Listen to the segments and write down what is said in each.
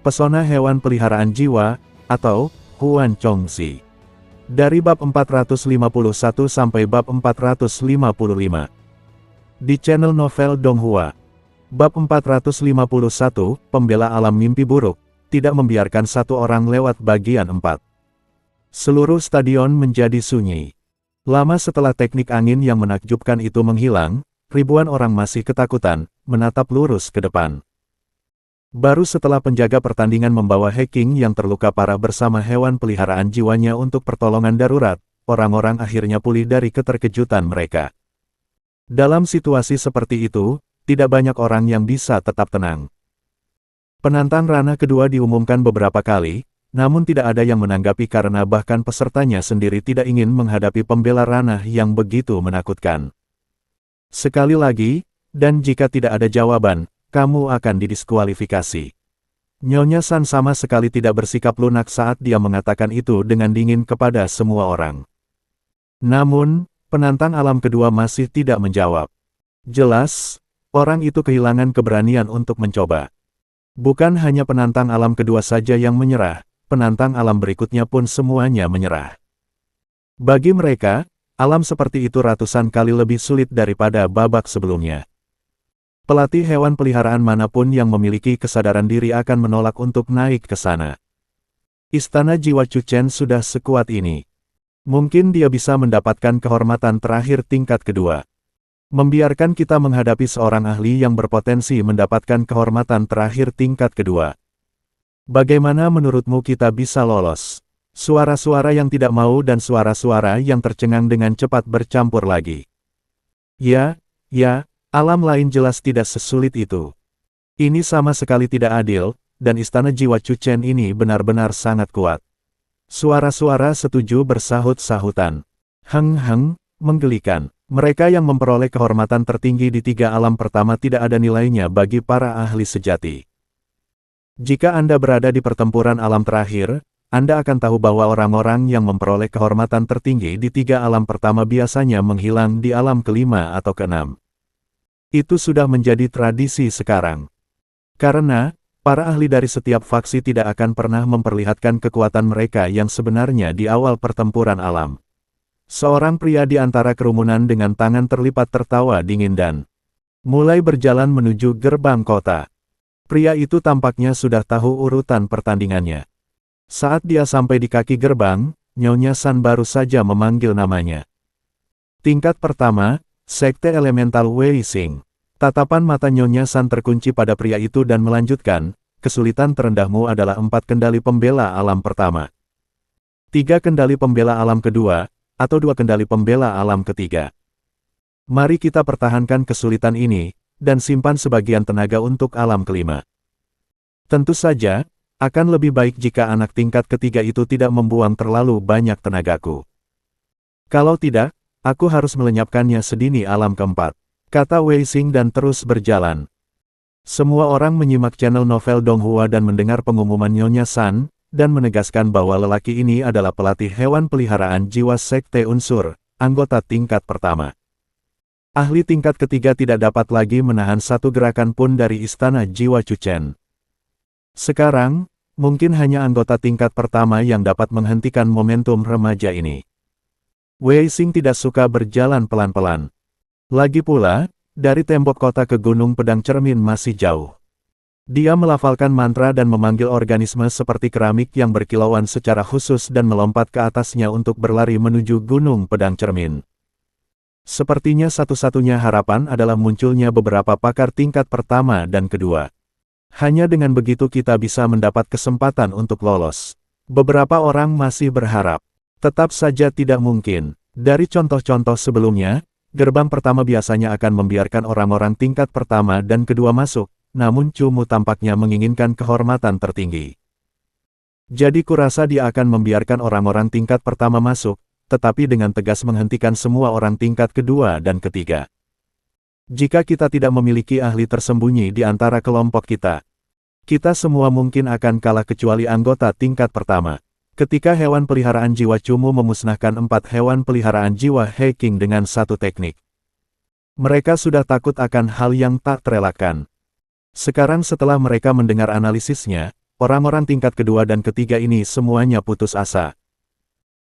Pesona Hewan Peliharaan Jiwa, atau Huan Chongxi. Dari bab 451 sampai bab 455. Di channel Novel Donghua. Bab 451, Pembela Alam Mimpi Buruk, tidak membiarkan satu orang lewat bagian 4. Seluruh stadion menjadi sunyi. Lama setelah teknik angin yang menakjubkan itu menghilang, ribuan orang masih ketakutan, menatap lurus ke depan. Baru setelah penjaga pertandingan membawa He King yang terluka parah bersama hewan peliharaan jiwanya untuk pertolongan darurat, orang-orang akhirnya pulih dari keterkejutan mereka. Dalam situasi seperti itu, tidak banyak orang yang bisa tetap tenang. Penantang ranah kedua diumumkan beberapa kali, namun tidak ada yang menanggapi karena bahkan pesertanya sendiri tidak ingin menghadapi pembela ranah yang begitu menakutkan. Sekali lagi, dan jika tidak ada jawaban, kamu akan didiskualifikasi. Nyonya San sama sekali tidak bersikap lunak saat dia mengatakan itu dengan dingin kepada semua orang. Namun, penantang alam kedua masih tidak menjawab. Jelas, orang itu kehilangan keberanian untuk mencoba. Bukan hanya penantang alam kedua saja yang menyerah, penantang alam berikutnya pun semuanya menyerah. Bagi mereka, alam seperti itu ratusan kali lebih sulit daripada babak sebelumnya. Pelatih hewan peliharaan manapun yang memiliki kesadaran diri akan menolak untuk naik ke sana. Istana Jiwa Chuchen sudah sekuat ini. Mungkin dia bisa mendapatkan kehormatan terakhir tingkat kedua. Membiarkan kita menghadapi seorang ahli yang berpotensi mendapatkan kehormatan terakhir tingkat kedua. Bagaimana menurutmu kita bisa lolos? Suara-suara yang tidak mau dan suara-suara yang tercengang dengan cepat bercampur lagi. Ya, alam lain jelas tidak sesulit itu. Ini sama sekali tidak adil, dan Istana Jiwa Chuchen ini benar-benar sangat kuat. Suara-suara setuju bersahut-sahutan. Menggelikan. Mereka yang memperoleh kehormatan tertinggi di 3 alam pertama tidak ada nilainya bagi para ahli sejati. Jika Anda berada di pertempuran alam terakhir, Anda akan tahu bahwa orang-orang yang memperoleh kehormatan tertinggi di 3 alam pertama biasanya menghilang di alam kelima atau keenam. Itu sudah menjadi tradisi sekarang. Karena, para ahli dari setiap faksi tidak akan pernah memperlihatkan kekuatan mereka yang sebenarnya di awal pertempuran alam. Seorang pria di antara kerumunan dengan tangan terlipat tertawa dingin dan mulai berjalan menuju gerbang kota. Pria itu tampaknya sudah tahu urutan pertandingannya. Saat dia sampai di kaki gerbang, Nyonya San baru saja memanggil namanya. Tingkat pertama, Sekte Elemental Wei Xing. Tatapan mata Nyonya San terkunci pada pria itu dan melanjutkan, kesulitan terendahmu adalah 4 kendali pembela alam pertama. 3 kendali pembela alam kedua, atau 2 kendali pembela alam ketiga. Mari kita pertahankan kesulitan ini, dan simpan sebagian tenaga untuk alam kelima. Tentu saja, akan lebih baik jika anak tingkat ketiga itu tidak membuang terlalu banyak tenagaku. Kalau tidak, aku harus melenyapkannya sedini alam keempat, kata Wei Xing dan terus berjalan. Semua orang menyimak channel Novel Donghua dan mendengar pengumuman Nyonya San, dan menegaskan bahwa lelaki ini adalah pelatih hewan peliharaan jiwa Sekte Unsur, anggota tingkat pertama. Ahli tingkat ketiga tidak dapat lagi menahan satu gerakan pun dari Istana Jiwa Chuchen. Sekarang, mungkin hanya anggota tingkat pertama yang dapat menghentikan momentum remaja ini. Wei Xing tidak suka berjalan pelan-pelan. Lagi pula, dari tembok kota ke Gunung Pedang Cermin masih jauh. Dia melafalkan mantra dan memanggil organisme seperti keramik yang berkilauan secara khusus dan melompat ke atasnya untuk berlari menuju Gunung Pedang Cermin. Sepertinya satu-satunya harapan adalah munculnya beberapa pakar tingkat pertama dan kedua. Hanya dengan begitu kita bisa mendapat kesempatan untuk lolos. Beberapa orang masih berharap. Tetap saja tidak mungkin. Dari contoh-contoh sebelumnya, gerbang pertama biasanya akan membiarkan orang-orang tingkat pertama dan kedua masuk. Namun Cumu tampaknya menginginkan kehormatan tertinggi. Jadi kurasa dia akan membiarkan orang-orang tingkat pertama masuk, tetapi dengan tegas menghentikan semua orang tingkat kedua dan ketiga. Jika kita tidak memiliki ahli tersembunyi di antara kelompok kita, kita semua mungkin akan kalah kecuali anggota tingkat pertama. Ketika hewan peliharaan jiwa Cumu memusnahkan 4 hewan peliharaan jiwa He King dengan satu teknik. Mereka sudah takut akan hal yang tak terelakkan. Sekarang setelah mereka mendengar analisisnya, orang-orang tingkat kedua dan ketiga ini semuanya putus asa.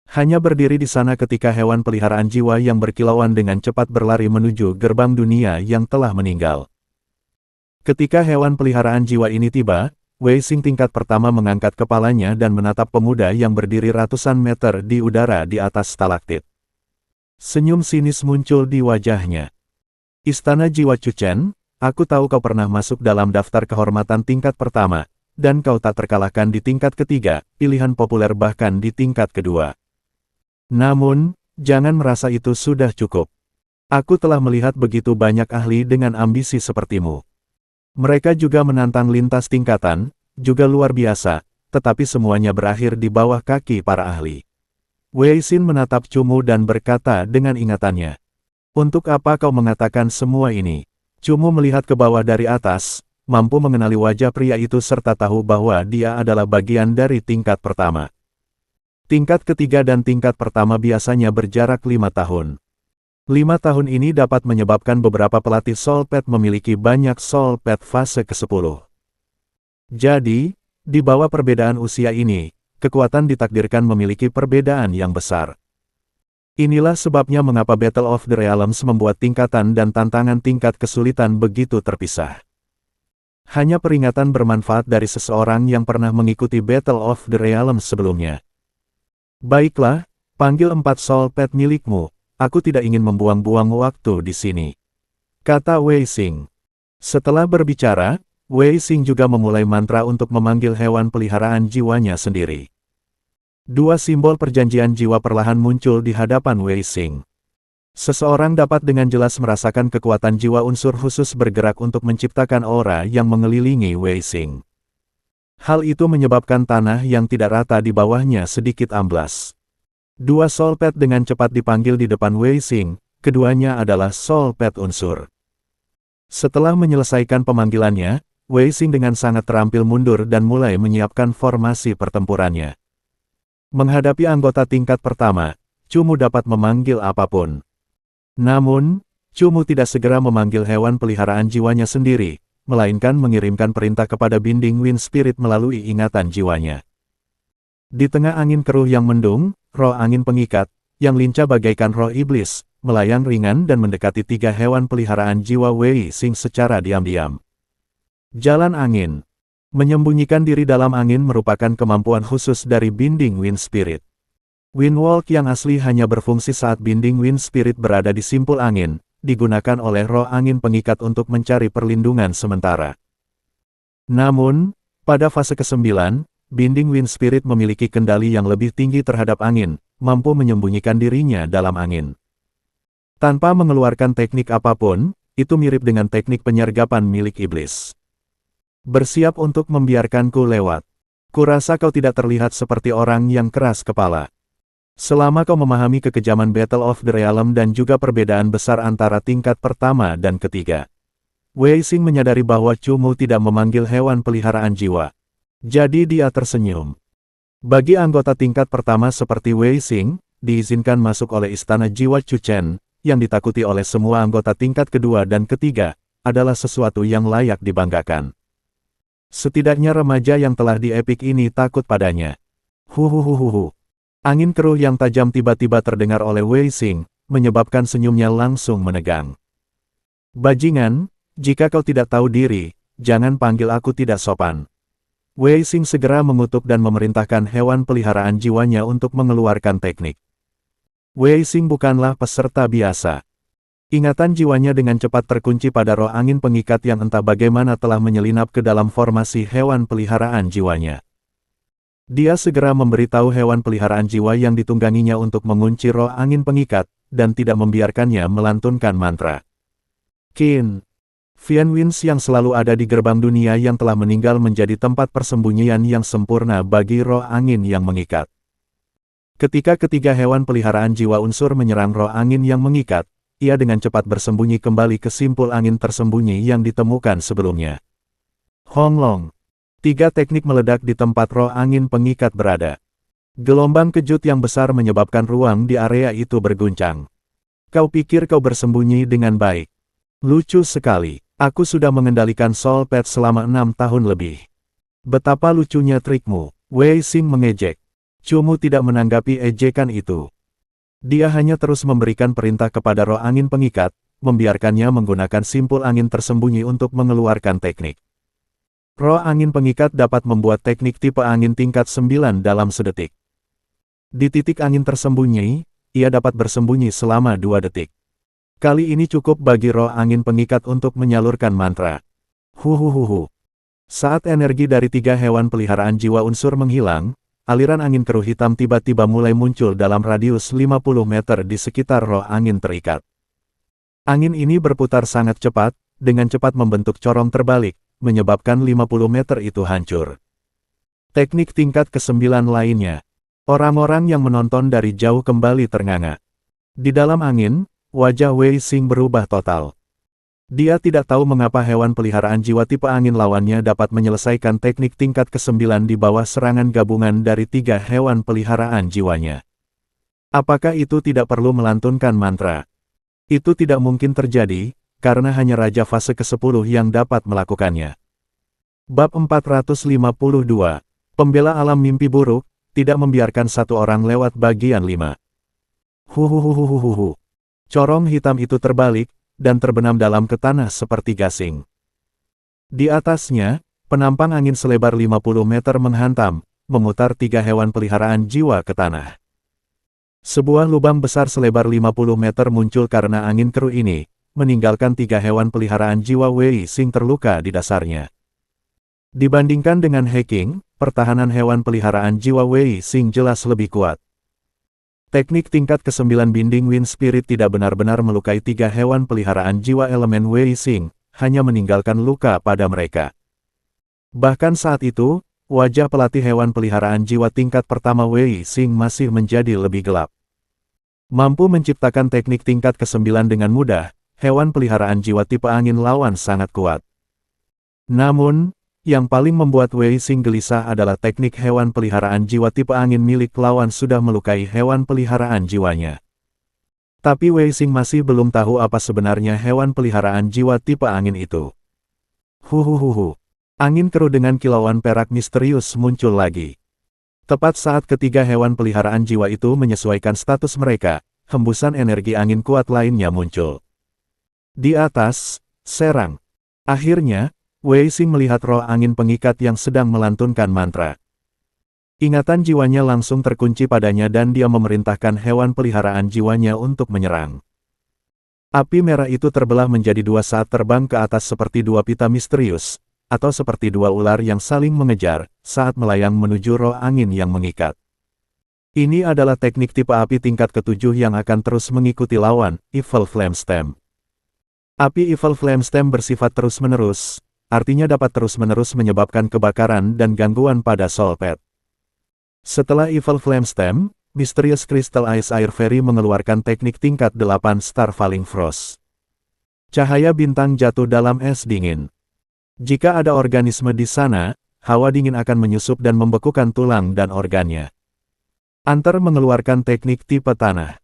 Hanya berdiri di sana ketika hewan peliharaan jiwa yang berkilauan dengan cepat berlari menuju gerbang dunia yang telah meninggal. Ketika hewan peliharaan jiwa ini tiba, Wei Xing tingkat pertama mengangkat kepalanya dan menatap pemuda yang berdiri ratusan meter di udara di atas stalaktit. Senyum sinis muncul di wajahnya. Istana Jiwa Chuchen, aku tahu kau pernah masuk dalam daftar kehormatan tingkat pertama, dan kau tak terkalahkan di tingkat ketiga, pilihan populer bahkan di tingkat kedua. Namun, jangan merasa itu sudah cukup. Aku telah melihat begitu banyak ahli dengan ambisi sepertimu. Mereka juga menantang lintas tingkatan, juga luar biasa, tetapi semuanya berakhir di bawah kaki para ahli. Wei Xin menatap Cumu dan berkata dengan ingatannya. Untuk apa kau mengatakan semua ini? Cumu melihat ke bawah dari atas, mampu mengenali wajah pria itu serta tahu bahwa dia adalah bagian dari tingkat pertama. Tingkat ketiga dan tingkat pertama biasanya berjarak 5 tahun. 5 tahun ini dapat menyebabkan beberapa pelatih Soul Path memiliki banyak Soul Path fase ke-10. Jadi, di bawah perbedaan usia ini, kekuatan ditakdirkan memiliki perbedaan yang besar. Inilah sebabnya mengapa Battle of the Realms membuat tingkatan dan tantangan tingkat kesulitan begitu terpisah. Hanya peringatan bermanfaat dari seseorang yang pernah mengikuti Battle of the Realms sebelumnya. Baiklah, panggil 4 Soul Path milikmu, aku tidak ingin membuang-buang waktu di sini, kata Wei Xing. Setelah berbicara, Wei Xing juga memulai mantra untuk memanggil hewan peliharaan jiwanya sendiri. 2 simbol perjanjian jiwa perlahan muncul di hadapan Wei Xing. Seseorang dapat dengan jelas merasakan kekuatan jiwa unsur khusus bergerak untuk menciptakan aura yang mengelilingi Wei Xing. Hal itu menyebabkan tanah yang tidak rata di bawahnya sedikit amblas. 2 Soul Path dengan cepat dipanggil di depan Wei Xing, keduanya adalah Soul Path unsur. Setelah menyelesaikan pemanggilannya, Wei Xing dengan sangat terampil mundur dan mulai menyiapkan formasi pertempurannya. Menghadapi anggota tingkat pertama, Cumu dapat memanggil apapun. Namun, Cumu tidak segera memanggil hewan peliharaan jiwanya sendiri, melainkan mengirimkan perintah kepada Binding Wind Spirit melalui ingatan jiwanya. Di tengah angin keruh yang mendung, roh angin pengikat, yang lincah bagaikan roh iblis, melayang ringan dan mendekati 3 hewan peliharaan jiwa Wei Xing secara diam-diam. Jalan angin. Menyembunyikan diri dalam angin merupakan kemampuan khusus dari Binding Wind Spirit. Windwalk yang asli hanya berfungsi saat Binding Wind Spirit berada di simpul angin, digunakan oleh roh angin pengikat untuk mencari perlindungan sementara. Namun, pada fase ke-9, Binding Wind Spirit memiliki kendali yang lebih tinggi terhadap angin, mampu menyembunyikan dirinya dalam angin. Tanpa mengeluarkan teknik apapun, itu mirip dengan teknik penyergapan milik iblis. Bersiap untuk membiarkanku lewat. Kurasa kau tidak terlihat seperti orang yang keras kepala. Selama kau memahami kekejaman Battle of the Realm dan juga perbedaan besar antara tingkat pertama dan ketiga. Wei Xing menyadari bahwa Cumu tidak memanggil hewan peliharaan jiwa. Jadi dia tersenyum. Bagi anggota tingkat pertama seperti Wei Xing, diizinkan masuk oleh Istana Jiwa Chuchen, yang ditakuti oleh semua anggota tingkat kedua dan ketiga, adalah sesuatu yang layak dibanggakan. Setidaknya remaja yang telah di Epic ini takut padanya. Huhuhuhuhu. Angin keruh yang tajam tiba-tiba terdengar oleh Wei Xing, menyebabkan senyumnya langsung menegang. Bajingan, jika kau tidak tahu diri, jangan panggil aku tidak sopan. Wei Xing segera mengutuk dan memerintahkan hewan peliharaan jiwanya untuk mengeluarkan teknik. Wei Xing bukanlah peserta biasa. Ingatan jiwanya dengan cepat terkunci pada roh angin pengikat yang entah bagaimana telah menyelinap ke dalam formasi hewan peliharaan jiwanya. Dia segera memberitahu hewan peliharaan jiwa yang ditungganginya untuk mengunci roh angin pengikat, dan tidak membiarkannya melantunkan mantra. Qin. Vian Wins yang selalu ada di gerbang dunia yang telah meninggal menjadi tempat persembunyian yang sempurna bagi roh angin yang mengikat. Ketika ketiga hewan peliharaan jiwa unsur menyerang roh angin yang mengikat, ia dengan cepat bersembunyi kembali ke simpul angin tersembunyi yang ditemukan sebelumnya. Honglong. 3 teknik meledak di tempat roh angin pengikat berada. Gelombang kejut yang besar menyebabkan ruang di area itu berguncang. Kau pikir kau bersembunyi dengan baik? Lucu sekali. Aku sudah mengendalikan Soul Path selama 6 tahun lebih. Betapa lucunya trikmu, Wei Xing mengejek. Cumu tidak menanggapi ejekan itu. Dia hanya terus memberikan perintah kepada roh angin pengikat, membiarkannya menggunakan simpul angin tersembunyi untuk mengeluarkan teknik. Roh angin pengikat dapat membuat teknik tipe angin tingkat 9 dalam sedetik. Di titik angin tersembunyi, ia dapat bersembunyi selama 2 detik. Kali ini cukup bagi roh angin pengikat untuk menyalurkan mantra. Huhuhuhu. Saat energi dari 3 hewan peliharaan jiwa unsur menghilang, aliran angin keruh hitam tiba-tiba mulai muncul dalam radius 50 meter di sekitar roh angin terikat. Angin ini berputar sangat cepat, dengan cepat membentuk corong terbalik, menyebabkan 50 meter itu hancur. Teknik tingkat ke-9 lainnya. Orang-orang yang menonton dari jauh kembali ternganga. Di dalam angin, wajah Wei Xing berubah total. Dia tidak tahu mengapa hewan peliharaan jiwa tipe angin lawannya dapat menyelesaikan teknik tingkat ke-9 di bawah serangan gabungan dari 3 hewan peliharaan jiwanya. Apakah itu tidak perlu melantunkan mantra? Itu tidak mungkin terjadi, karena hanya Raja fase ke-10 yang dapat melakukannya. Bab 452. Pembela alam mimpi buruk, tidak membiarkan satu orang lewat bagian 5. Huhuhuhuhuhu. Corong hitam itu terbalik, dan terbenam dalam ke tanah seperti gasing. Di atasnya, penampang angin selebar 50 meter menghantam, memutar 3 hewan peliharaan jiwa ke tanah. Sebuah lubang besar selebar 50 meter muncul karena angin keruh ini, meninggalkan 3 hewan peliharaan jiwa Wei Xing terluka di dasarnya. Dibandingkan dengan hacking, pertahanan hewan peliharaan jiwa Wei Xing jelas lebih kuat. Teknik tingkat ke-9 Binding Wind Spirit tidak benar-benar melukai 3 hewan peliharaan jiwa elemen Wei Xing, hanya meninggalkan luka pada mereka. Bahkan saat itu, wajah pelatih hewan peliharaan jiwa tingkat pertama Wei Xing masih menjadi lebih gelap. Mampu menciptakan teknik tingkat ke-9 dengan mudah, hewan peliharaan jiwa tipe angin lawan sangat kuat. Namun, yang paling membuat Wei Xing gelisah adalah teknik hewan peliharaan jiwa tipe angin milik lawan sudah melukai hewan peliharaan jiwanya. Tapi Wei Xing masih belum tahu apa sebenarnya hewan peliharaan jiwa tipe angin itu. Huhuhuhu. Angin keruh dengan kilauan perak misterius muncul lagi. Tepat saat ketiga hewan peliharaan jiwa itu menyesuaikan status mereka, hembusan energi angin kuat lainnya muncul. Di atas, serang. Akhirnya, Wei Xing melihat roh angin pengikat yang sedang melantunkan mantra. Ingatan jiwanya langsung terkunci padanya dan dia memerintahkan hewan peliharaan jiwanya untuk menyerang. Api merah itu terbelah menjadi 2 saat terbang ke atas seperti 2 pita misterius, atau seperti 2 ular yang saling mengejar, saat melayang menuju roh angin yang mengikat. Ini adalah teknik tipe api tingkat ke-7 yang akan terus mengikuti lawan, Evil Flame Stem. Api Evil Flame Stem bersifat terus-menerus, artinya dapat terus-menerus menyebabkan kebakaran dan gangguan pada Soul Pet. Setelah Evil Flame Stem, Mysterious Crystal Ice Air Fairy mengeluarkan teknik tingkat 8 Star Falling Frost. Cahaya bintang jatuh dalam es dingin. Jika ada organisme di sana, hawa dingin akan menyusup dan membekukan tulang dan organnya. Antar mengeluarkan teknik tipe tanah.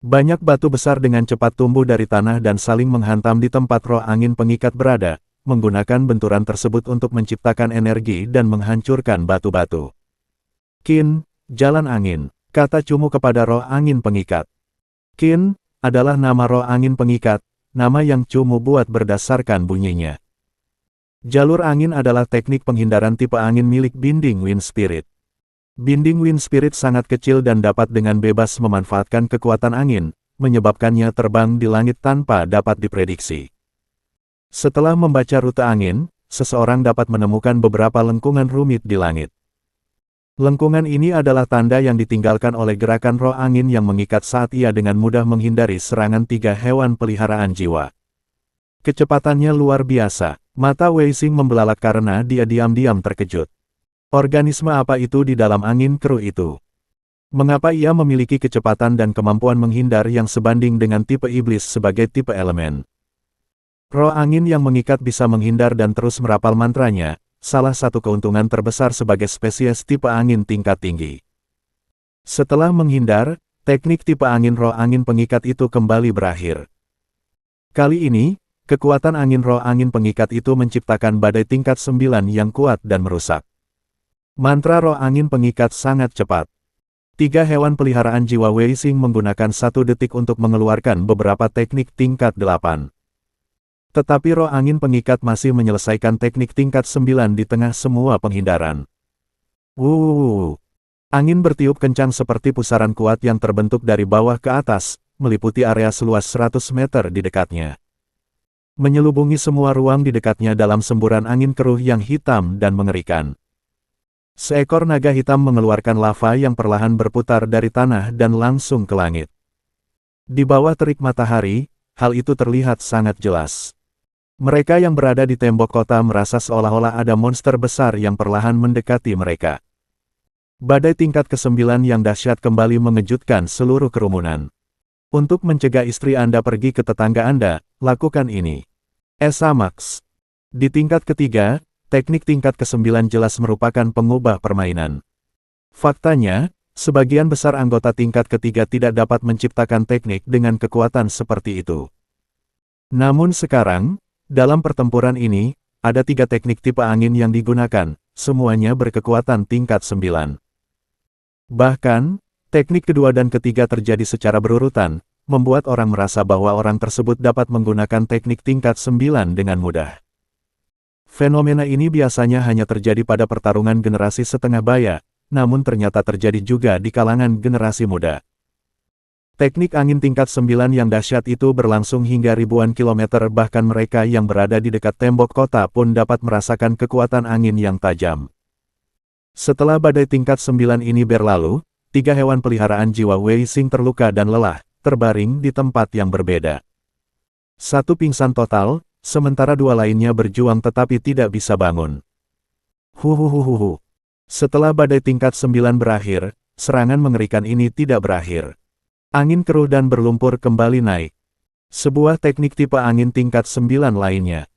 Banyak batu besar dengan cepat tumbuh dari tanah dan saling menghantam di tempat roh angin pengikat berada, menggunakan benturan tersebut untuk menciptakan energi dan menghancurkan batu-batu. Qin, jalan angin, kata Cumu kepada roh angin pengikat. Qin adalah nama roh angin pengikat, nama yang Cumu buat berdasarkan bunyinya. Jalur angin adalah teknik penghindaran tipe angin milik Binding Wind Spirit. Binding Wind Spirit sangat kecil dan dapat dengan bebas memanfaatkan kekuatan angin, menyebabkannya terbang di langit tanpa dapat diprediksi. Setelah membaca rute angin, seseorang dapat menemukan beberapa lengkungan rumit di langit. Lengkungan ini adalah tanda yang ditinggalkan oleh gerakan roh angin yang mengikat saat ia dengan mudah menghindari serangan 3 hewan peliharaan jiwa. Kecepatannya luar biasa. Mata Wei Xing membelalak karena dia diam-diam terkejut. Organisme apa itu di dalam angin keruh itu? Mengapa ia memiliki kecepatan dan kemampuan menghindar yang sebanding dengan tipe iblis sebagai tipe elemen? Roh angin yang mengikat bisa menghindar dan terus merapal mantranya, salah satu keuntungan terbesar sebagai spesies tipe angin tingkat tinggi. Setelah menghindar, teknik tipe angin roh angin pengikat itu kembali berakhir. Kali ini, Kekuatan angin roh angin pengikat itu menciptakan badai tingkat 9 yang kuat dan merusak. Mantra roh angin pengikat sangat cepat. 3 hewan peliharaan jiwa Wei Xing menggunakan 1 detik untuk mengeluarkan beberapa teknik tingkat 8. Tetapi roh angin pengikat masih menyelesaikan teknik tingkat 9 di tengah semua penghindaran. Wuh! Angin bertiup kencang seperti pusaran kuat yang terbentuk dari bawah ke atas, meliputi area seluas 100 meter di dekatnya. Menyelubungi semua ruang di dekatnya dalam semburan angin keruh yang hitam dan mengerikan. Seekor naga hitam mengeluarkan lava yang perlahan berputar dari tanah dan langsung ke langit. Di bawah terik matahari, hal itu terlihat sangat jelas. Mereka yang berada di tembok kota merasa seolah-olah ada monster besar yang perlahan mendekati mereka. Badai tingkat ke-9 yang dahsyat kembali mengejutkan seluruh kerumunan. Untuk mencegah istri Anda pergi ke tetangga Anda, lakukan ini. Esa Max. Di tingkat ketiga, teknik tingkat ke-9 jelas merupakan pengubah permainan. Faktanya, sebagian besar anggota tingkat ketiga tidak dapat menciptakan teknik dengan kekuatan seperti itu. Namun sekarang, dalam pertempuran ini, ada 3 teknik tipe angin yang digunakan, semuanya berkekuatan tingkat 9. Bahkan, teknik kedua dan ketiga terjadi secara berurutan, membuat orang merasa bahwa orang tersebut dapat menggunakan teknik tingkat 9 dengan mudah. Fenomena ini biasanya hanya terjadi pada pertarungan generasi setengah baya, namun ternyata terjadi juga di kalangan generasi muda. Teknik angin tingkat 9 yang dahsyat itu berlangsung hingga ribuan kilometer, bahkan mereka yang berada di dekat tembok kota pun dapat merasakan kekuatan angin yang tajam. Setelah badai tingkat 9 ini berlalu, 3 hewan peliharaan jiwa Wei Xing terluka dan lelah, terbaring di tempat yang berbeda. 1 pingsan total, sementara 2 lainnya berjuang tetapi tidak bisa bangun. Huhuhuhuhu. Setelah badai tingkat 9 berakhir, serangan mengerikan ini tidak berakhir. Angin keruh dan berlumpur kembali naik. Sebuah teknik tipe angin tingkat 9 lainnya.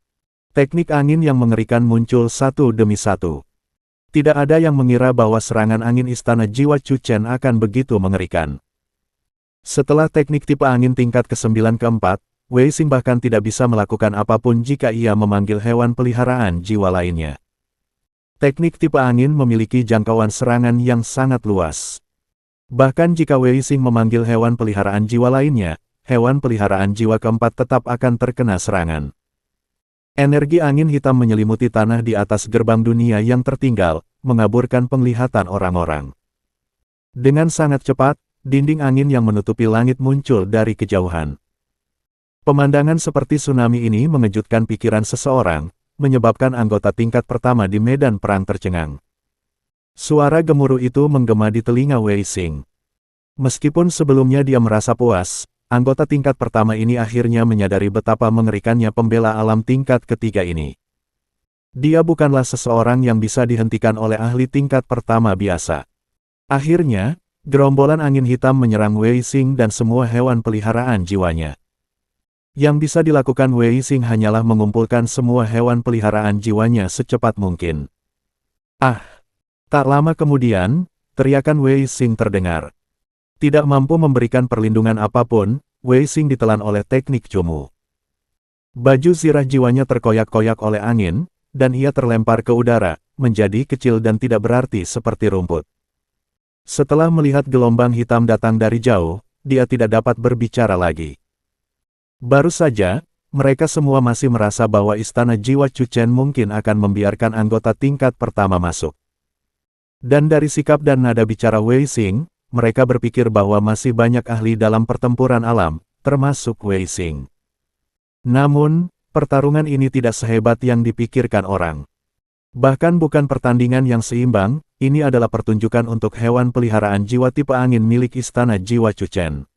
Teknik angin yang mengerikan muncul satu demi satu. Tidak ada yang mengira bahwa serangan angin Istana Jiwa Chu Chen akan begitu mengerikan. Setelah teknik tipe angin tingkat ke-9 keempat, Wei Xing bahkan tidak bisa melakukan apapun jika ia memanggil hewan peliharaan jiwa lainnya. Teknik tipe angin memiliki jangkauan serangan yang sangat luas. Bahkan jika Wei Xing memanggil hewan peliharaan jiwa lainnya, hewan peliharaan jiwa keempat tetap akan terkena serangan. Energi angin hitam menyelimuti tanah di atas gerbang dunia yang tertinggal, mengaburkan penglihatan orang-orang. Dengan sangat cepat, dinding angin yang menutupi langit muncul dari kejauhan. Pemandangan seperti tsunami ini mengejutkan pikiran seseorang, menyebabkan anggota tingkat pertama di medan perang tercengang. Suara gemuruh itu menggema di telinga Wei Xing. Meskipun sebelumnya dia merasa puas, anggota tingkat pertama ini akhirnya menyadari betapa mengerikannya pembela alam tingkat ketiga ini. Dia bukanlah seseorang yang bisa dihentikan oleh ahli tingkat pertama biasa. Akhirnya, gerombolan angin hitam menyerang Wei Xing dan semua hewan peliharaan jiwanya. Yang bisa dilakukan Wei Xing hanyalah mengumpulkan semua hewan peliharaan jiwanya secepat mungkin. Ah! Tak lama kemudian, teriakan Wei Xing terdengar. Tidak mampu memberikan perlindungan apapun, Wei Xing ditelan oleh teknik Cumu. Baju zirah jiwanya terkoyak-koyak oleh angin, dan ia terlempar ke udara, menjadi kecil dan tidak berarti seperti rumput. Setelah melihat gelombang hitam datang dari jauh, dia tidak dapat berbicara lagi. Baru saja, mereka semua masih merasa bahwa Istana Jiwa Chu Chen mungkin akan membiarkan anggota tingkat pertama masuk. Dan dari sikap dan nada bicara Wei Xing, mereka berpikir bahwa masih banyak ahli dalam pertempuran alam, termasuk Wei Xing. Namun, pertarungan ini tidak sehebat yang dipikirkan orang. Bahkan bukan pertandingan yang seimbang, ini adalah pertunjukan untuk hewan peliharaan jiwa tipe angin milik Istana Jiwa Chu Chen.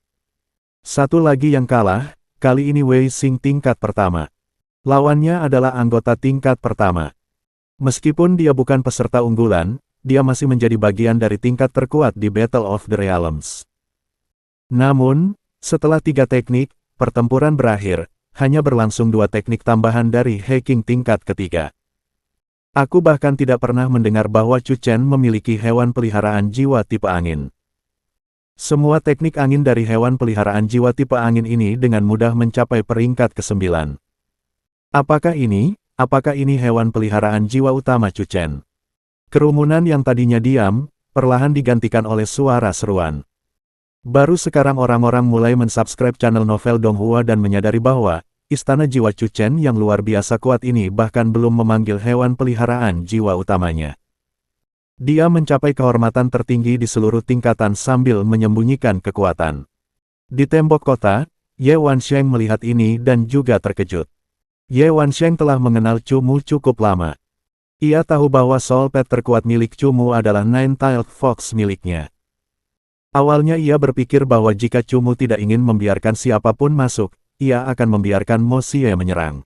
Satu lagi yang kalah, kali ini Wei Xing tingkat pertama. Lawannya adalah anggota tingkat pertama. Meskipun dia bukan peserta unggulan, dia masih menjadi bagian dari tingkat terkuat di Battle of the Realms. Namun, setelah 3 teknik, pertempuran berakhir, hanya berlangsung 2 teknik tambahan dari hacking tingkat ketiga. Aku bahkan tidak pernah mendengar bahwa Chu Chen memiliki hewan peliharaan jiwa tipe angin. Semua teknik angin dari hewan peliharaan jiwa tipe angin ini dengan mudah mencapai peringkat ke-9. Apakah ini hewan peliharaan jiwa utama Chu Chen? Kerumunan yang tadinya diam, perlahan digantikan oleh suara seruan. Baru sekarang orang-orang mulai mensubscribe channel novel Donghua dan menyadari bahwa istana jiwa Chu Chen yang luar biasa kuat ini bahkan belum memanggil hewan peliharaan jiwa utamanya. Dia mencapai kehormatan tertinggi di seluruh tingkatan sambil menyembunyikan kekuatan. Di tembok kota, Ye Wansheng melihat ini dan juga terkejut. Ye Wansheng telah mengenal Chu Mu cukup lama. Ia tahu bahwa soul pet terkuat milik Chu Mu adalah Nine-Tailed Fox miliknya. Awalnya ia berpikir bahwa jika Chu Mu tidak ingin membiarkan siapapun masuk, ia akan membiarkan Mo Xie menyerang.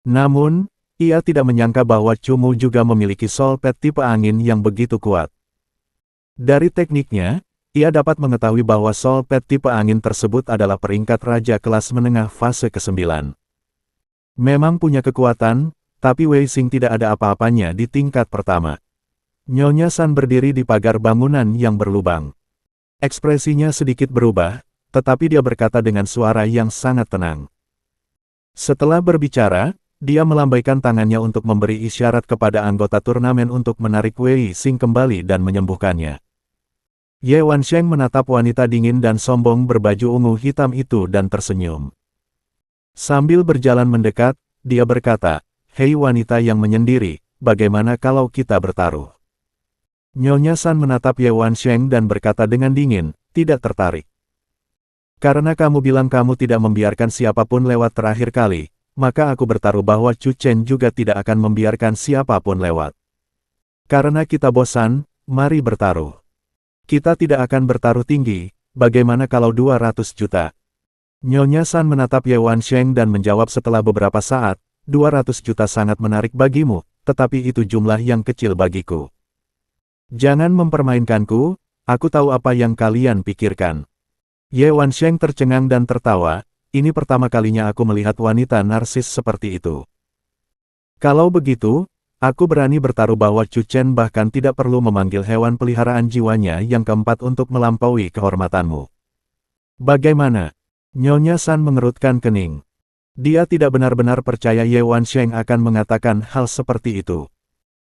Namun, ia tidak menyangka bahwa Chu Mu juga memiliki soul pet tipe angin yang begitu kuat. Dari tekniknya, ia dapat mengetahui bahwa soul pet tipe angin tersebut adalah peringkat raja kelas menengah fase ke-9. Memang punya kekuatan, tapi Wei Xing tidak ada apa-apanya di tingkat pertama. Nyonya San berdiri di pagar bangunan yang berlubang. Ekspresinya sedikit berubah, tetapi dia berkata dengan suara yang sangat tenang. Setelah berbicara, dia melambaikan tangannya untuk memberi isyarat kepada anggota turnamen untuk menarik Wei Xing kembali dan menyembuhkannya. Ye Wansheng menatap wanita dingin dan sombong berbaju ungu hitam itu dan tersenyum. Sambil berjalan mendekat, dia berkata, "Hei wanita yang menyendiri, bagaimana kalau kita bertaruh?" Nyonya San menatap Ye Wansheng dan berkata dengan dingin, "Tidak tertarik. Karena kamu bilang kamu tidak membiarkan siapapun lewat terakhir kali, maka aku bertaruh bahwa Chu Chen juga tidak akan membiarkan siapapun lewat. Karena kita bosan, mari bertaruh. Kita tidak akan bertaruh tinggi, bagaimana kalau 200 juta?" Nyonya San menatap Ye Wansheng dan menjawab setelah beberapa saat, 200 juta sangat menarik bagimu, tetapi itu jumlah yang kecil bagiku. Jangan mempermainkanku, aku tahu apa yang kalian pikirkan. Ye Wansheng tercengang dan tertawa, ini pertama kalinya aku melihat wanita narsis seperti itu. Kalau begitu, aku berani bertaruh bahwa Chu Chen bahkan tidak perlu memanggil hewan peliharaan jiwanya yang keempat untuk melampaui kehormatanmu. Bagaimana? Nyonya San mengerutkan kening. Dia tidak benar-benar percaya Ye Wansheng akan mengatakan hal seperti itu.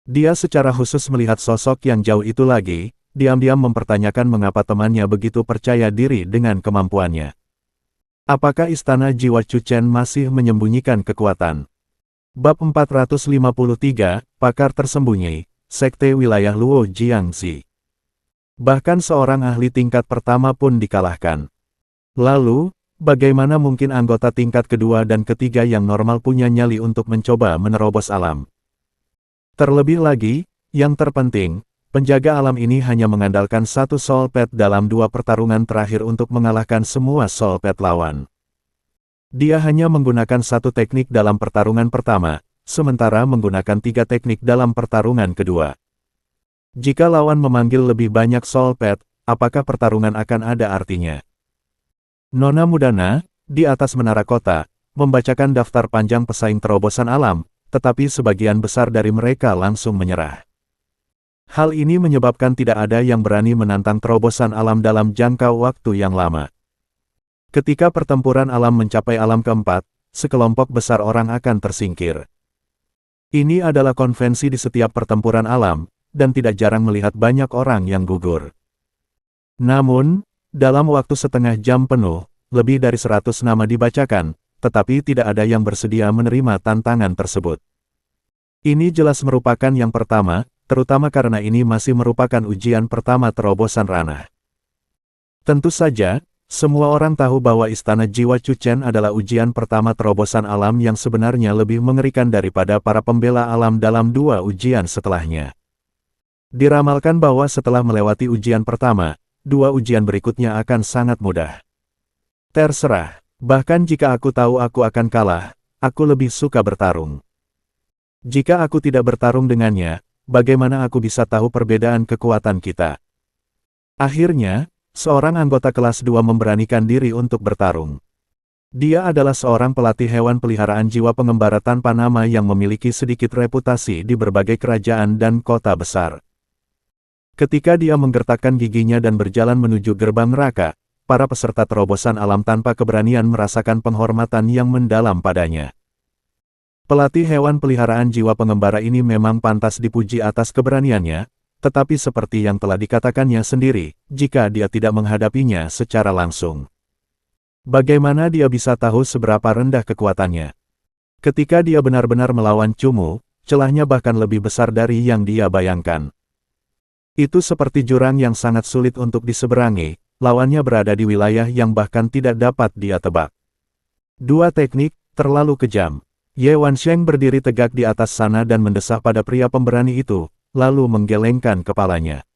Dia secara khusus melihat sosok yang jauh itu lagi, diam-diam mempertanyakan mengapa temannya begitu percaya diri dengan kemampuannya. Apakah istana jiwa Chu Chen masih menyembunyikan kekuatan? Bab 453, Pakar Tersembunyi, Sekte Wilayah Luo Jiangxi. Bahkan seorang ahli tingkat pertama pun dikalahkan. Lalu, bagaimana mungkin anggota tingkat kedua dan ketiga yang normal punya nyali untuk mencoba menerobos alam? Terlebih lagi, yang terpenting, penjaga alam ini hanya mengandalkan satu soul pet dalam 2 pertarungan terakhir untuk mengalahkan semua soul pet lawan. Dia hanya menggunakan 1 teknik dalam pertarungan pertama, sementara menggunakan 3 teknik dalam pertarungan kedua. Jika lawan memanggil lebih banyak soul pet, apakah pertarungan akan ada artinya? Nona Mudana, di atas menara kota, membacakan daftar panjang pesaing terobosan alam, tetapi sebagian besar dari mereka langsung menyerah. Hal ini menyebabkan tidak ada yang berani menantang terobosan alam dalam jangka waktu yang lama. Ketika pertempuran alam mencapai alam keempat, sekelompok besar orang akan tersingkir. Ini adalah konvensi di setiap pertempuran alam, dan tidak jarang melihat banyak orang yang gugur. Namun, dalam waktu setengah jam penuh, lebih dari 100 nama dibacakan, tetapi tidak ada yang bersedia menerima tantangan tersebut. Ini jelas merupakan yang pertama, terutama karena ini masih merupakan ujian pertama terobosan ranah. Tentu saja, semua orang tahu bahwa istana jiwa Chu Chen adalah ujian pertama terobosan alam yang sebenarnya lebih mengerikan daripada para pembela alam dalam 2 ujian setelahnya. Diramalkan bahwa setelah melewati ujian pertama, 2 ujian berikutnya akan sangat mudah. Terserah. Bahkan jika aku tahu aku akan kalah, aku lebih suka bertarung. Jika aku tidak bertarung dengannya, bagaimana aku bisa tahu perbedaan kekuatan kita? Akhirnya, seorang anggota kelas 2 memberanikan diri untuk bertarung. Dia adalah seorang pelatih hewan peliharaan jiwa pengembara tanpa nama yang memiliki sedikit reputasi di berbagai kerajaan dan kota besar. Ketika dia menggertakkan giginya dan berjalan menuju gerbang neraka, para peserta terobosan alam tanpa keberanian merasakan penghormatan yang mendalam padanya. Pelatih hewan peliharaan jiwa pengembara ini memang pantas dipuji atas keberaniannya, tetapi seperti yang telah dikatakannya sendiri, jika dia tidak menghadapinya secara langsung, bagaimana dia bisa tahu seberapa rendah kekuatannya? Ketika dia benar-benar melawan Cumu, celahnya bahkan lebih besar dari yang dia bayangkan. Itu seperti jurang yang sangat sulit untuk diseberangi, lawannya berada di wilayah yang bahkan tidak dapat dia tebak. Dua teknik, terlalu kejam. Ye Wansheng berdiri tegak di atas sana dan mendesah pada pria pemberani itu, lalu menggelengkan kepalanya.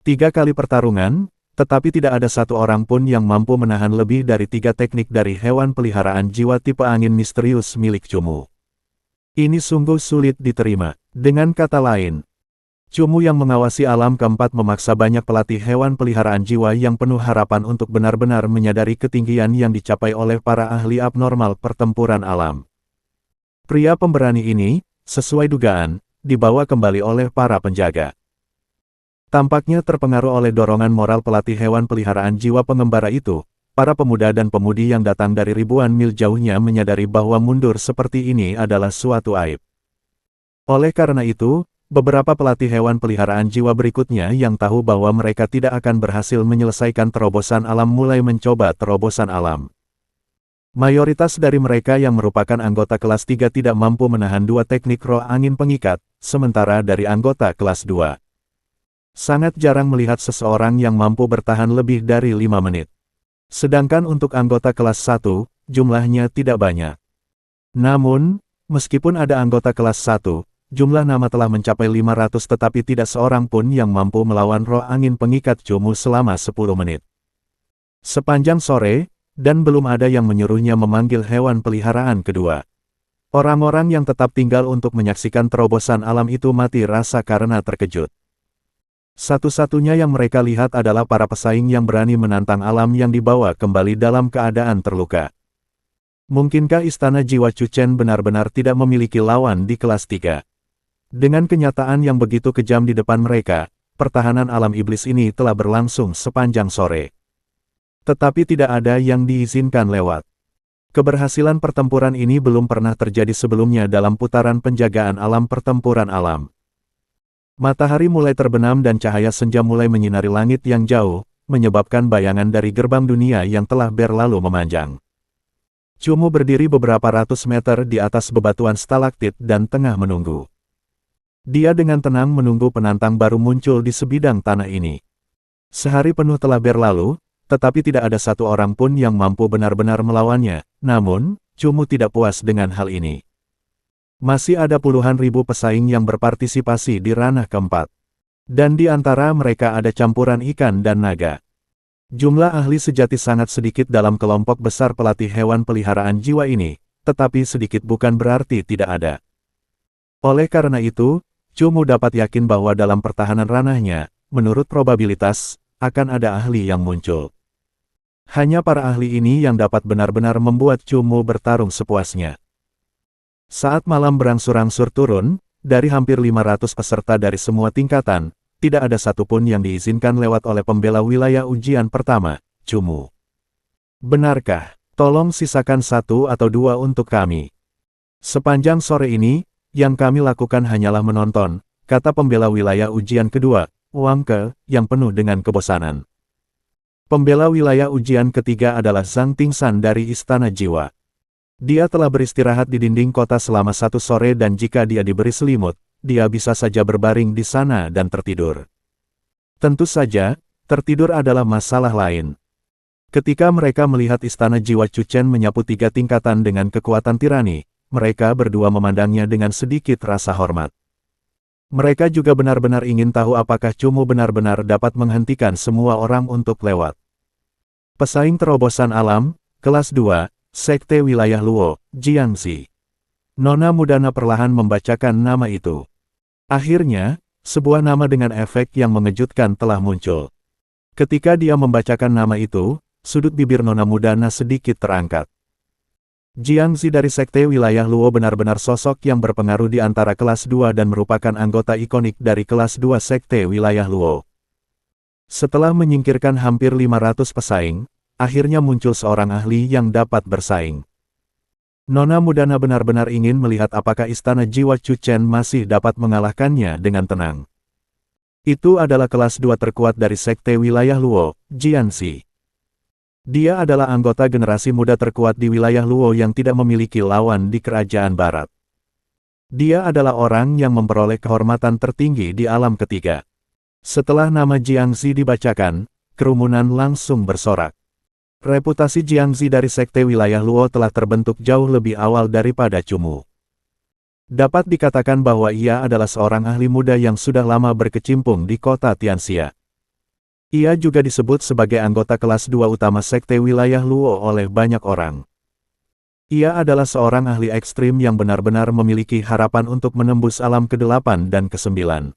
3 kali pertarungan, tetapi tidak ada satu orang pun yang mampu menahan lebih dari 3 teknik dari hewan peliharaan jiwa tipe angin misterius milik Cumu. Ini sungguh sulit diterima. Dengan kata lain, Cumu yang mengawasi alam keempat memaksa banyak pelatih hewan peliharaan jiwa yang penuh harapan untuk benar-benar menyadari ketinggian yang dicapai oleh para ahli abnormal pertempuran alam. Pria pemberani ini, sesuai dugaan, dibawa kembali oleh para penjaga. Tampaknya terpengaruh oleh dorongan moral pelatih hewan peliharaan jiwa pengembara itu, para pemuda dan pemudi yang datang dari ribuan mil jauhnya menyadari bahwa mundur seperti ini adalah suatu aib. Oleh karena itu, beberapa pelatih hewan peliharaan jiwa berikutnya yang tahu bahwa mereka tidak akan berhasil menyelesaikan terobosan alam mulai mencoba terobosan alam. Mayoritas dari mereka yang merupakan anggota kelas 3 tidak mampu menahan 2 teknik roh angin pengikat, sementara dari anggota kelas 2. Sangat jarang melihat seseorang yang mampu bertahan lebih dari 5 menit. Sedangkan untuk anggota kelas 1, jumlahnya tidak banyak. Namun, meskipun ada anggota kelas 1, jumlah nama telah mencapai 500 tetapi tidak seorang pun yang mampu melawan roh angin pengikat Cumu selama 10 menit. Sepanjang sore, dan belum ada yang menyuruhnya memanggil hewan peliharaan kedua. Orang-orang yang tetap tinggal untuk menyaksikan terobosan alam itu mati rasa karena terkejut. Satu-satunya yang mereka lihat adalah para pesaing yang berani menantang alam yang dibawa kembali dalam keadaan terluka. Mungkinkah Istana Jiwa Chuchen benar-benar tidak memiliki lawan di kelas 3? Dengan kenyataan yang begitu kejam di depan mereka, pertahanan alam iblis ini telah berlangsung sepanjang sore. Tetapi tidak ada yang diizinkan lewat. Keberhasilan pertempuran ini belum pernah terjadi sebelumnya dalam putaran penjagaan alam pertempuran alam. Matahari mulai terbenam dan cahaya senja mulai menyinari langit yang jauh, menyebabkan bayangan dari gerbang dunia yang telah berlalu memanjang. Cumu berdiri beberapa ratus meter di atas bebatuan stalaktit dan tengah menunggu. Dia dengan tenang menunggu penantang baru muncul di sebidang tanah ini. Sehari penuh telah berlalu, tetapi tidak ada satu orang pun yang mampu benar-benar melawannya. Namun, Cumu tidak puas dengan hal ini. Masih ada puluhan ribu pesaing yang berpartisipasi di ranah keempat. Dan di antara mereka ada campuran ikan dan naga. Jumlah ahli sejati sangat sedikit dalam kelompok besar pelatih hewan peliharaan jiwa ini, tetapi sedikit bukan berarti tidak ada. Oleh karena itu, Cumu dapat yakin bahwa dalam pertahanan ranahnya, menurut probabilitas, akan ada ahli yang muncul. Hanya para ahli ini yang dapat benar-benar membuat Cumu bertarung sepuasnya. Saat malam berangsur-angsur turun, dari hampir 500 peserta dari semua tingkatan, tidak ada satupun yang diizinkan lewat oleh pembela wilayah ujian pertama, Cumu. Benarkah? Tolong sisakan 1 atau 2 untuk kami. Sepanjang sore ini, yang kami lakukan hanyalah menonton, kata pembela wilayah ujian kedua, Wang Ke, yang penuh dengan kebosanan. Pembela wilayah ujian ketiga adalah Zhang Tingsan dari Istana Jiwa. Dia telah beristirahat di dinding kota selama 1 sore dan jika dia diberi selimut, dia bisa saja berbaring di sana dan tertidur. Tentu saja, tertidur adalah masalah lain. Ketika mereka melihat Istana Jiwa Chuchen menyapu 3 tingkatan dengan kekuatan tirani, mereka berdua memandangnya dengan sedikit rasa hormat. Mereka juga benar-benar ingin tahu apakah Cumu benar-benar dapat menghentikan semua orang untuk lewat. Pesaing terobosan alam, kelas 2, Sekte Wilayah Luo, Jiangxi. Nona Mudana perlahan membacakan nama itu. Akhirnya, sebuah nama dengan efek yang mengejutkan telah muncul. Ketika dia membacakan nama itu, sudut bibir Nona Mudana sedikit terangkat. Jiangxi dari Sekte Wilayah Luo benar-benar sosok yang berpengaruh di antara kelas 2 dan merupakan anggota ikonik dari kelas 2 Sekte Wilayah Luo. Setelah menyingkirkan hampir 500 pesaing, akhirnya muncul seorang ahli yang dapat bersaing. Nona Mudana benar-benar ingin melihat apakah istana jiwa Chu Chen masih dapat mengalahkannya dengan tenang. Itu adalah kelas 2 terkuat dari Sekte Wilayah Luo, Jiangxi. Dia adalah anggota generasi muda terkuat di wilayah Luo yang tidak memiliki lawan di kerajaan barat. Dia adalah orang yang memperoleh kehormatan tertinggi di alam ketiga. Setelah nama Jiangxi dibacakan, kerumunan langsung bersorak. Reputasi Jiangxi dari Sekte Wilayah Luo telah terbentuk jauh lebih awal daripada Cumu. Dapat dikatakan bahwa ia adalah seorang ahli muda yang sudah lama berkecimpung di kota Tianxia. Ia juga disebut sebagai anggota kelas 2 utama Sekte Wilayah Luo oleh banyak orang. Ia adalah seorang ahli ekstrim yang benar-benar memiliki harapan untuk menembus alam ke-8 dan ke-9.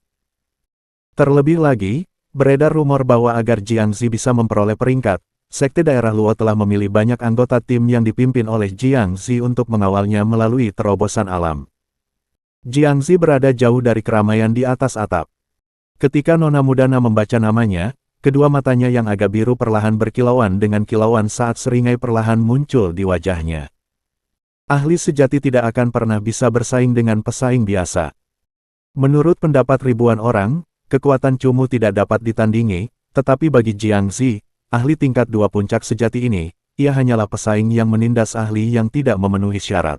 Terlebih lagi, beredar rumor bahwa agar Jiangxi bisa memperoleh peringkat, Sekte Daerah Luo telah memilih banyak anggota tim yang dipimpin oleh Jiangxi untuk mengawalnya melalui terobosan alam. Jiangxi berada jauh dari keramaian di atas atap. Ketika Nona Mudana membaca namanya, kedua matanya yang agak biru perlahan berkilauan dengan kilauan saat seringai perlahan muncul di wajahnya. Ahli sejati tidak akan pernah bisa bersaing dengan pesaing biasa. Menurut pendapat ribuan orang, kekuatan Cumu tidak dapat ditandingi, tetapi bagi Jiangxi, ahli tingkat 2 puncak sejati ini, ia hanyalah pesaing yang menindas ahli yang tidak memenuhi syarat.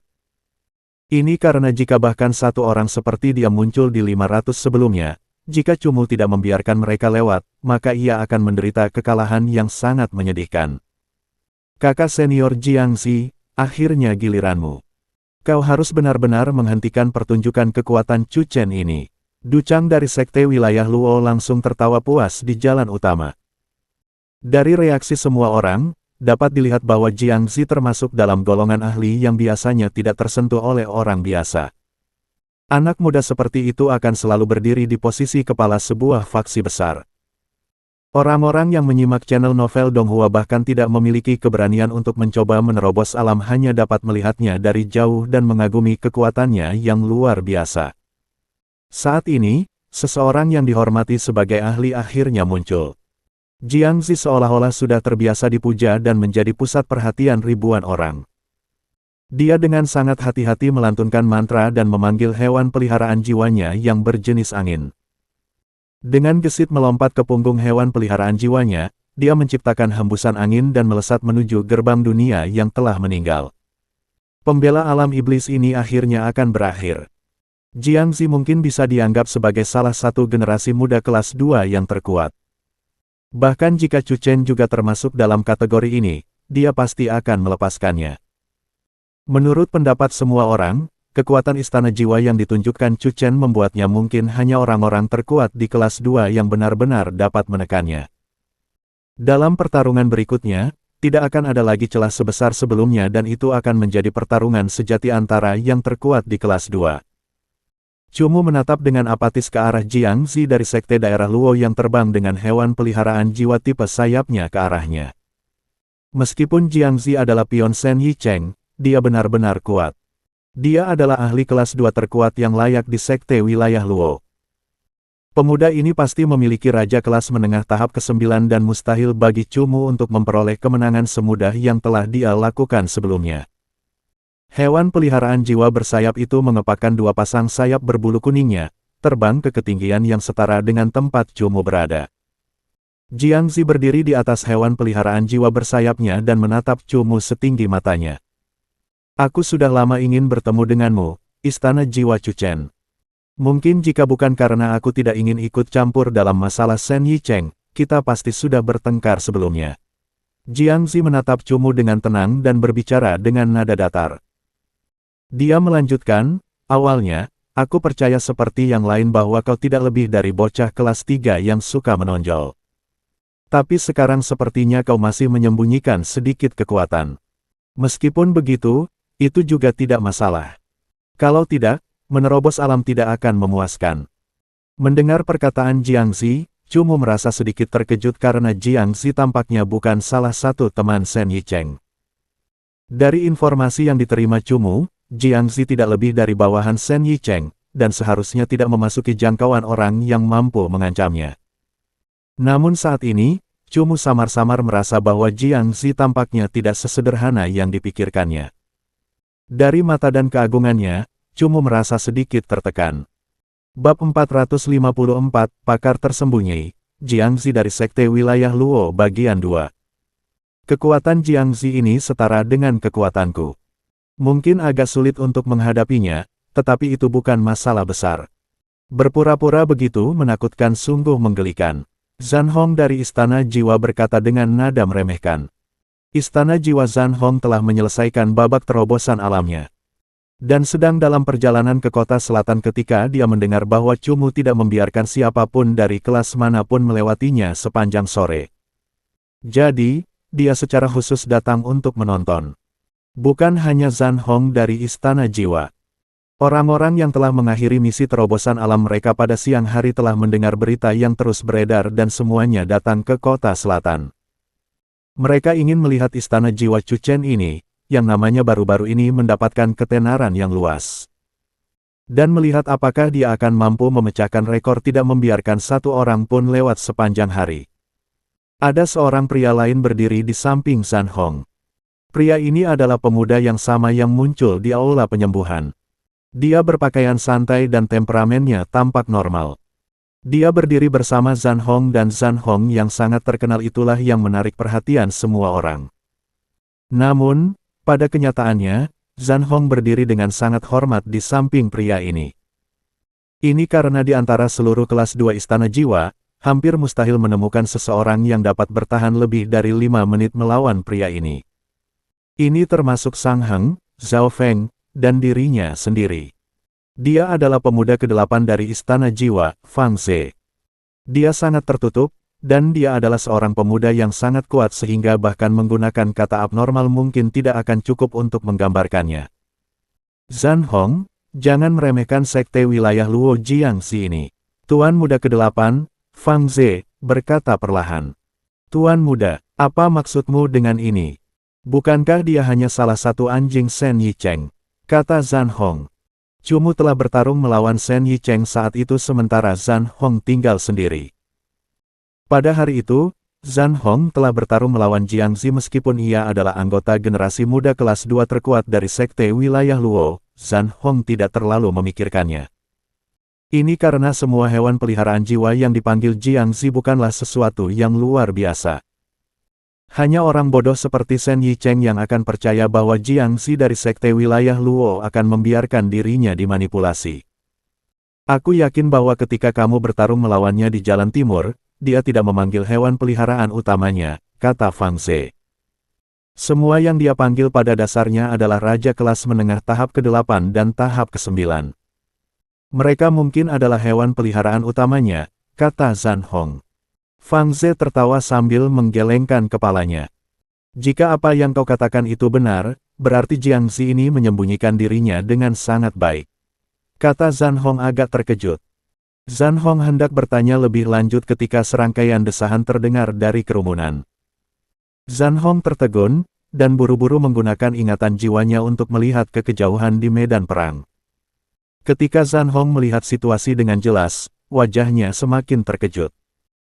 Ini karena jika bahkan satu orang seperti dia muncul di 500 sebelumnya, jika Cumu tidak membiarkan mereka lewat, maka ia akan menderita kekalahan yang sangat menyedihkan. Kakak senior Jiangxi, akhirnya giliranmu. Kau harus benar-benar menghentikan pertunjukan kekuatan Chu Chen ini. Du Chang dari Sekte Wilayah Luo langsung tertawa puas di jalan utama. Dari reaksi semua orang, dapat dilihat bahwa Jiangxi termasuk dalam golongan ahli yang biasanya tidak tersentuh oleh orang biasa. Anak muda seperti itu akan selalu berdiri di posisi kepala sebuah faksi besar. Orang-orang yang menyimak channel novel Donghua bahkan tidak memiliki keberanian untuk mencoba menerobos alam, hanya dapat melihatnya dari jauh dan mengagumi kekuatannya yang luar biasa. Saat ini, seseorang yang dihormati sebagai ahli akhirnya muncul. Jiangxi seolah-olah sudah terbiasa dipuja dan menjadi pusat perhatian ribuan orang. Dia dengan sangat hati-hati melantunkan mantra dan memanggil hewan peliharaan jiwanya yang berjenis angin. Dengan gesit melompat ke punggung hewan peliharaan jiwanya, dia menciptakan hembusan angin dan melesat menuju gerbang dunia yang telah meninggal. Pembela alam iblis ini akhirnya akan berakhir. Jiangxi mungkin bisa dianggap sebagai salah satu generasi muda kelas 2 yang terkuat. Bahkan jika Chu Chen juga termasuk dalam kategori ini, dia pasti akan melepaskannya. Menurut pendapat semua orang, kekuatan istana jiwa yang ditunjukkan Chu Chen membuatnya mungkin hanya orang-orang terkuat di kelas 2 yang benar-benar dapat menekannya. Dalam pertarungan berikutnya, tidak akan ada lagi celah sebesar sebelumnya dan itu akan menjadi pertarungan sejati antara yang terkuat di kelas 2. Cumu menatap dengan apatis ke arah Jiangxi dari Sekte Daerah Luo yang terbang dengan hewan peliharaan jiwa tipe sayapnya ke arahnya. Meskipun Jiangxi adalah pion Shen Yicheng, dia benar-benar kuat. Dia adalah ahli kelas 2 terkuat yang layak di Sekte Wilayah Luo. Pemuda ini pasti memiliki raja kelas menengah tahap ke-9 dan mustahil bagi Cumu untuk memperoleh kemenangan semudah yang telah dia lakukan sebelumnya. Hewan peliharaan jiwa bersayap itu mengepakkan dua pasang sayap berbulu kuningnya, terbang ke ketinggian yang setara dengan tempat Cumu berada. Jiangxi berdiri di atas hewan peliharaan jiwa bersayapnya dan menatap Cumu setinggi matanya. Aku sudah lama ingin bertemu denganmu, Istana Jiwa Chu Chen. Mungkin jika bukan karena aku tidak ingin ikut campur dalam masalah Shen Yicheng, kita pasti sudah bertengkar sebelumnya. Jiangxi menatap Cumu dengan tenang dan berbicara dengan nada datar. Dia melanjutkan, awalnya, aku percaya seperti yang lain bahwa kau tidak lebih dari bocah kelas 3 yang suka menonjol. Tapi sekarang sepertinya kau masih menyembunyikan sedikit kekuatan. Meskipun begitu, itu juga tidak masalah. Kalau tidak, menerobos alam tidak akan memuaskan. Mendengar perkataan Jiangxi, Cumu merasa sedikit terkejut karena Jiangxi tampaknya bukan salah satu teman Shen Yicheng. Dari informasi yang diterima Cumu, Jiangxi tidak lebih dari bawahan Shen Yicheng, dan seharusnya tidak memasuki jangkauan orang yang mampu mengancamnya. Namun saat ini, Cumu samar-samar merasa bahwa Jiangxi tampaknya tidak sesederhana yang dipikirkannya. Dari mata dan keagungannya, Cumu merasa sedikit tertekan. Bab 454, Pakar Tersembunyi, Jiangzi dari Sekte Wilayah Luo Bagian 2. Kekuatan Jiangzi ini setara dengan kekuatanku. Mungkin agak sulit untuk menghadapinya, tetapi itu bukan masalah besar. Berpura-pura begitu menakutkan sungguh menggelikan. Zhan Hong dari Istana Jiwa berkata dengan nada meremehkan. Istana Jiwa Zhan Hong telah menyelesaikan babak terobosan alamnya. Dan sedang dalam perjalanan ke kota selatan ketika dia mendengar bahwa Cumu tidak membiarkan siapapun dari kelas manapun melewatinya sepanjang sore. Jadi, dia secara khusus datang untuk menonton. Bukan hanya Zhan Hong dari Istana Jiwa. Orang-orang yang telah mengakhiri misi terobosan alam mereka pada siang hari telah mendengar berita yang terus beredar dan semuanya datang ke kota selatan. Mereka ingin melihat Istana Jiwa Chuchen ini, yang namanya baru-baru ini mendapatkan ketenaran yang luas. Dan melihat apakah dia akan mampu memecahkan rekor tidak membiarkan satu orang pun lewat sepanjang hari. Ada seorang pria lain berdiri di samping Zhan Hong. Pria ini adalah pemuda yang sama yang muncul di aula penyembuhan. Dia berpakaian santai dan temperamennya tampak normal. Dia berdiri bersama Zhan Hong dan Zhan Hong yang sangat terkenal itulah yang menarik perhatian semua orang. Namun, pada kenyataannya, Zhan Hong berdiri dengan sangat hormat di samping pria ini. Ini karena di antara seluruh kelas 2 Istana Jiwa, hampir mustahil menemukan seseorang yang dapat bertahan lebih dari 5 menit melawan pria ini. Ini termasuk Sang Heng, Zhao Feng, dan dirinya sendiri. Dia adalah pemuda ke-8 dari Istana Jiwa, Fang Ze. Dia sangat tertutup, dan dia adalah seorang pemuda yang sangat kuat sehingga bahkan menggunakan kata abnormal mungkin tidak akan cukup untuk menggambarkannya. Zhan Hong, jangan meremehkan Sekte Wilayah Luo Jiangzi ini. Tuan Muda ke-8, Fang Ze, berkata perlahan. Tuan Muda, apa maksudmu dengan ini? Bukankah dia hanya salah satu anjing Shen Yicheng? Kata Zhan Hong. Cumu telah bertarung melawan Shen Yicheng saat itu sementara Zhan Hong tinggal sendiri. Pada hari itu, Zhan Hong telah bertarung melawan Jiangzi meskipun ia adalah anggota generasi muda kelas 2 terkuat dari Sekte Wilayah Luo, Zhan Hong tidak terlalu memikirkannya. Ini karena semua hewan peliharaan jiwa yang dipanggil Jiangzi bukanlah sesuatu yang luar biasa. Hanya orang bodoh seperti Shen Yicheng yang akan percaya bahwa Jiangzi dari Sekte Wilayah Luo akan membiarkan dirinya dimanipulasi. Aku yakin bahwa ketika kamu bertarung melawannya di Jalan Timur, dia tidak memanggil hewan peliharaan utamanya, kata Fang Ze. Semua yang dia panggil pada dasarnya adalah Raja kelas menengah tahap ke-8 dan tahap ke-9. Mereka mungkin adalah hewan peliharaan utamanya, kata Zhan Hong. Fang Ze tertawa sambil menggelengkan kepalanya. Jika apa yang kau katakan itu benar, berarti Jiangzi ini menyembunyikan dirinya dengan sangat baik. Kata Zhan Hong agak terkejut. Zhan Hong hendak bertanya lebih lanjut ketika serangkaian desahan terdengar dari kerumunan. Zhan Hong tertegun, dan buru-buru menggunakan ingatan jiwanya untuk melihat ke kejauhan di medan perang. Ketika Zhan Hong melihat situasi dengan jelas, wajahnya semakin terkejut.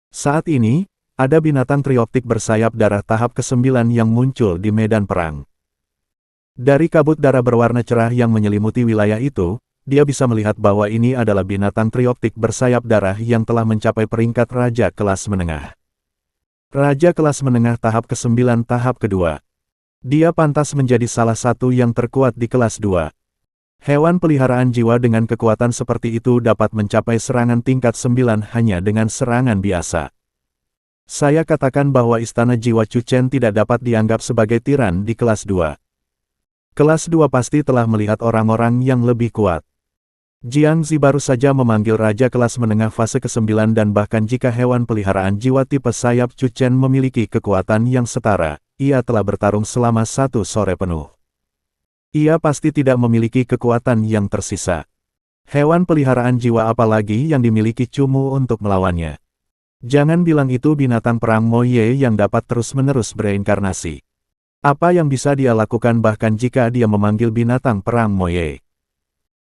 Saat ini, ada binatang trioptik bersayap darah tahap ke-9 yang muncul di medan perang. Dari kabut darah berwarna cerah yang menyelimuti wilayah itu, dia bisa melihat bahwa ini adalah binatang trioptik bersayap darah yang telah mencapai peringkat Raja kelas menengah. Raja kelas menengah tahap ke-9 tahap kedua. Dia pantas menjadi salah satu yang terkuat di kelas 2. Hewan peliharaan jiwa dengan kekuatan seperti itu dapat mencapai serangan tingkat 9 hanya dengan serangan biasa. Saya katakan bahwa Istana Jiwa Chuchen tidak dapat dianggap sebagai tiran di kelas 2. Kelas 2 pasti telah melihat orang-orang yang lebih kuat. Jiangzi baru saja memanggil Raja kelas menengah fase ke-9 dan bahkan jika hewan peliharaan jiwa tipe sayap Chuchen memiliki kekuatan yang setara, ia telah bertarung selama 1 sore penuh. Ia pasti tidak memiliki kekuatan yang tersisa. Hewan peliharaan jiwa apalagi yang dimiliki Cumu untuk melawannya. Jangan bilang itu binatang perang Moye yang dapat terus-menerus bereinkarnasi. Apa yang bisa dia lakukan bahkan jika dia memanggil binatang perang Moye?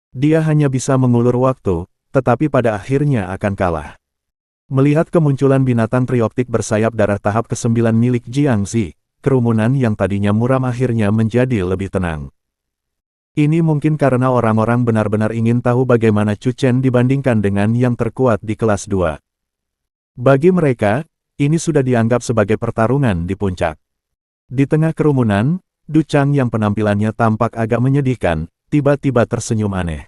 Dia hanya bisa mengulur waktu, tetapi pada akhirnya akan kalah. Melihat kemunculan binatang trioptik bersayap darah tahap ke-9 milik Jiangzi, kerumunan yang tadinya muram akhirnya menjadi lebih tenang. Ini mungkin karena orang-orang benar-benar ingin tahu bagaimana Chu Chen dibandingkan dengan yang terkuat di kelas 2. Bagi mereka, ini sudah dianggap sebagai pertarungan di puncak. Di tengah kerumunan, Du Chang yang penampilannya tampak agak menyedihkan, tiba-tiba tersenyum aneh.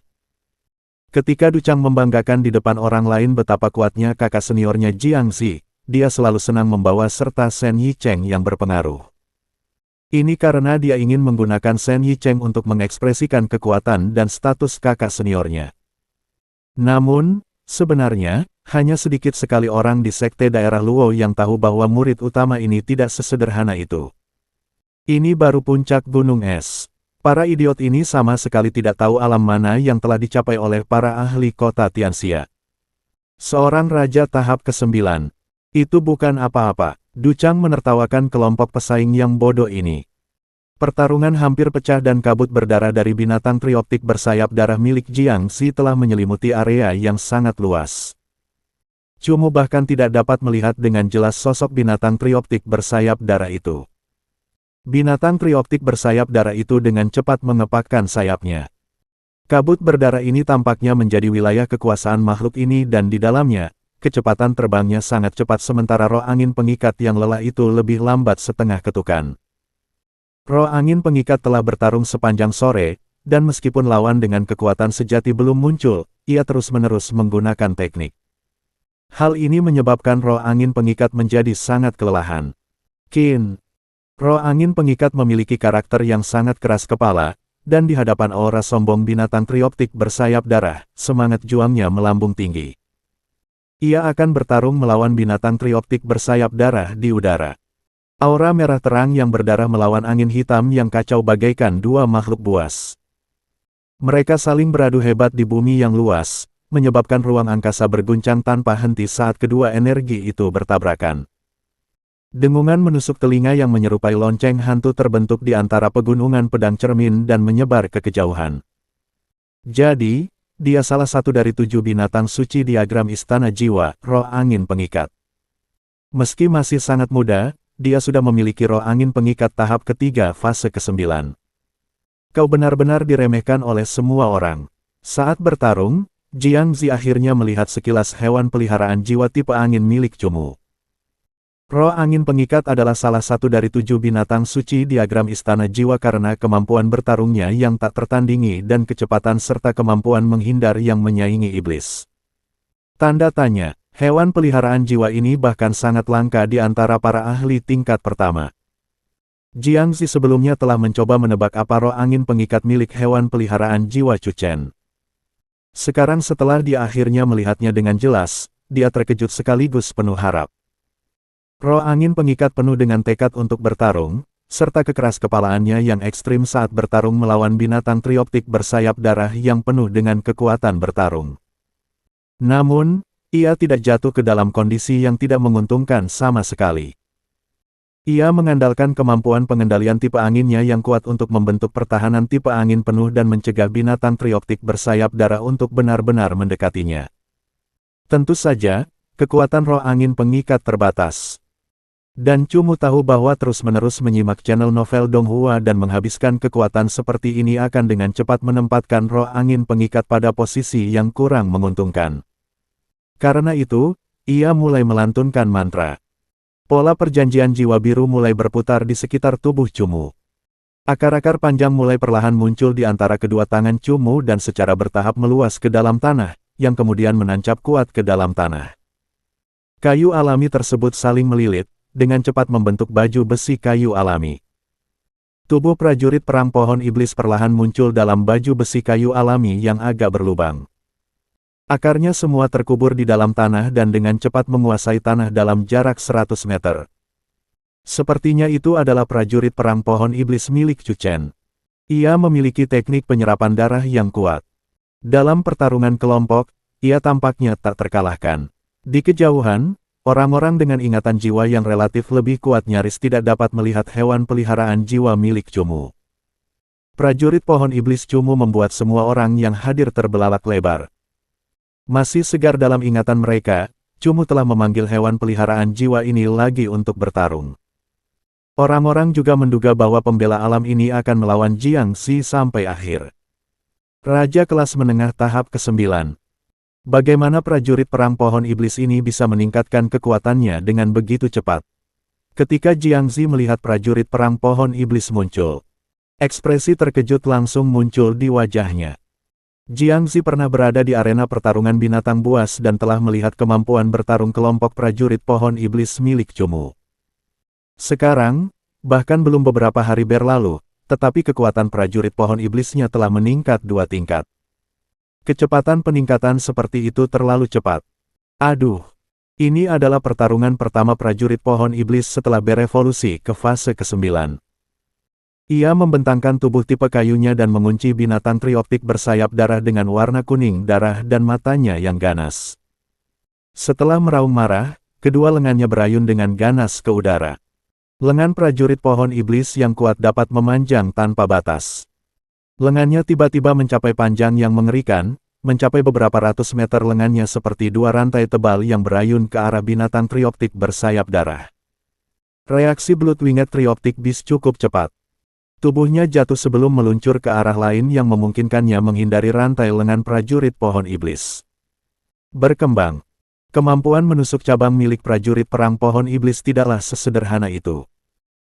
Ketika Du Chang membanggakan di depan orang lain betapa kuatnya kakak seniornya Jiang Zi, dia selalu senang membawa serta Shen Yicheng yang berpengaruh. Ini karena dia ingin menggunakan Shen Yicheng untuk mengekspresikan kekuatan dan status kakak seniornya. Namun, sebenarnya, hanya sedikit sekali orang di sekte daerah Luo yang tahu bahwa murid utama ini tidak sesederhana itu. Ini baru puncak gunung es. Para idiot ini sama sekali tidak tahu alam mana yang telah dicapai oleh para ahli kota Tianxia. Seorang raja tahap ke-9. Itu bukan apa-apa. Du Chang menertawakan kelompok pesaing yang bodoh ini. Pertarungan hampir pecah dan kabut berdarah dari binatang trioptik bersayap darah milik Jiang Zi telah menyelimuti area yang sangat luas. Chu Mu bahkan tidak dapat melihat dengan jelas sosok binatang trioptik bersayap darah itu. Binatang trioptik bersayap darah itu dengan cepat mengepakkan sayapnya. Kabut berdarah ini tampaknya menjadi wilayah kekuasaan makhluk ini dan di dalamnya, kecepatan terbangnya sangat cepat sementara roh angin pengikat yang lelah itu lebih lambat setengah ketukan. Roh angin pengikat telah bertarung sepanjang sore, dan meskipun lawan dengan kekuatan sejati belum muncul, ia terus-menerus menggunakan teknik. Hal ini menyebabkan roh angin pengikat menjadi sangat kelelahan. Roh angin pengikat memiliki karakter yang sangat keras kepala, dan di hadapan aura sombong binatang trioptik bersayap darah, semangat juangnya melambung tinggi. Ia akan bertarung melawan binatang trioptik bersayap darah di udara. Aura merah terang yang berdarah melawan angin hitam yang kacau bagaikan dua makhluk buas. Mereka saling beradu hebat di bumi yang luas, menyebabkan ruang angkasa berguncang tanpa henti saat kedua energi itu bertabrakan. Dengungan menusuk telinga yang menyerupai lonceng hantu terbentuk di antara pegunungan pedang cermin dan menyebar ke kejauhan. Jadi, dia salah satu dari 7 binatang suci diagram Istana Jiwa, roh angin pengikat. Meski masih sangat muda, dia sudah memiliki roh angin pengikat tahap ketiga fase ke-9. Kau benar-benar diremehkan oleh semua orang. Saat bertarung, Jiang Zi akhirnya melihat sekilas hewan peliharaan jiwa tipe angin milik Chu Mu. Roh angin pengikat adalah salah satu dari 7 binatang suci diagram Istana Jiwa karena kemampuan bertarungnya yang tak tertandingi dan kecepatan serta kemampuan menghindar yang menyaingi iblis. Tanda tanya, hewan peliharaan jiwa ini bahkan sangat langka di antara para ahli tingkat pertama. Jiang Zi sebelumnya telah mencoba menebak apa roh angin pengikat milik hewan peliharaan jiwa Chu Chen. Sekarang setelah dia akhirnya melihatnya dengan jelas, dia terkejut sekaligus penuh harap. Roh angin pengikat penuh dengan tekad untuk bertarung, serta kekeras kepalaannya yang ekstrim saat bertarung melawan binatang trioptik bersayap darah yang penuh dengan kekuatan bertarung. Namun, ia tidak jatuh ke dalam kondisi yang tidak menguntungkan sama sekali. Ia mengandalkan kemampuan pengendalian tipe anginnya yang kuat untuk membentuk pertahanan tipe angin penuh dan mencegah binatang trioptik bersayap darah untuk benar-benar mendekatinya. Tentu saja, kekuatan roh angin pengikat terbatas. Dan Chu Mu tahu bahwa terus-menerus menyimak channel novel Donghua dan menghabiskan kekuatan seperti ini akan dengan cepat menempatkan roh angin pengikat pada posisi yang kurang menguntungkan. Karena itu, ia mulai melantunkan mantra. Pola perjanjian jiwa biru mulai berputar di sekitar tubuh Chu Mu. Akar-akar panjang mulai perlahan muncul di antara kedua tangan Chu Mu dan secara bertahap meluas ke dalam tanah, yang kemudian menancap kuat ke dalam tanah. Kayu alami tersebut saling melilit, dengan cepat membentuk baju besi kayu alami. Tubuh prajurit perang pohon iblis perlahan muncul dalam baju besi kayu alami yang agak berlubang. Akarnya semua terkubur di dalam tanah dan dengan cepat menguasai tanah dalam jarak 100 meter. Sepertinya itu adalah prajurit perang pohon iblis milik Chu Chen. Ia memiliki teknik penyerapan darah yang kuat. Dalam pertarungan kelompok, ia tampaknya tak terkalahkan. Di kejauhan, orang-orang dengan ingatan jiwa yang relatif lebih kuat nyaris tidak dapat melihat hewan peliharaan jiwa milik Chu Mu. Prajurit pohon iblis Chu Mu membuat semua orang yang hadir terbelalak lebar. Masih segar dalam ingatan mereka, Chu Mu telah memanggil hewan peliharaan jiwa ini lagi untuk bertarung. Orang-orang juga menduga bahwa pembela alam ini akan melawan Jiang Zi sampai akhir. Raja kelas menengah tahap ke-9. Bagaimana prajurit perang pohon iblis ini bisa meningkatkan kekuatannya dengan begitu cepat? Ketika Jiangzi melihat prajurit perang pohon iblis muncul, ekspresi terkejut langsung muncul di wajahnya. Jiangzi pernah berada di arena pertarungan binatang buas dan telah melihat kemampuan bertarung kelompok prajurit pohon iblis milik Cumu. Sekarang, bahkan belum beberapa hari berlalu, tetapi kekuatan prajurit pohon iblisnya telah meningkat 2 tingkat. Kecepatan peningkatan seperti itu terlalu cepat. Aduh, ini adalah pertarungan pertama prajurit pohon iblis setelah berevolusi ke fase ke-9. Ia membentangkan tubuh tipe kayunya dan mengunci binatang trioptik bersayap darah dengan warna kuning darah dan matanya yang ganas. Setelah meraung marah, kedua lengannya berayun dengan ganas ke udara. Lengan prajurit pohon iblis yang kuat dapat memanjang tanpa batas. Lengannya tiba-tiba mencapai panjang yang mengerikan, mencapai beberapa ratus meter. Lengannya seperti 2 rantai tebal yang berayun ke arah binatang trioptik bersayap darah. Reaksi Blood-Winged Trioptic Beast cukup cepat. Tubuhnya jatuh sebelum meluncur ke arah lain yang memungkinkannya menghindari rantai lengan prajurit pohon iblis. Berkembang. Kemampuan menusuk cabang milik prajurit perang pohon iblis tidaklah sesederhana itu.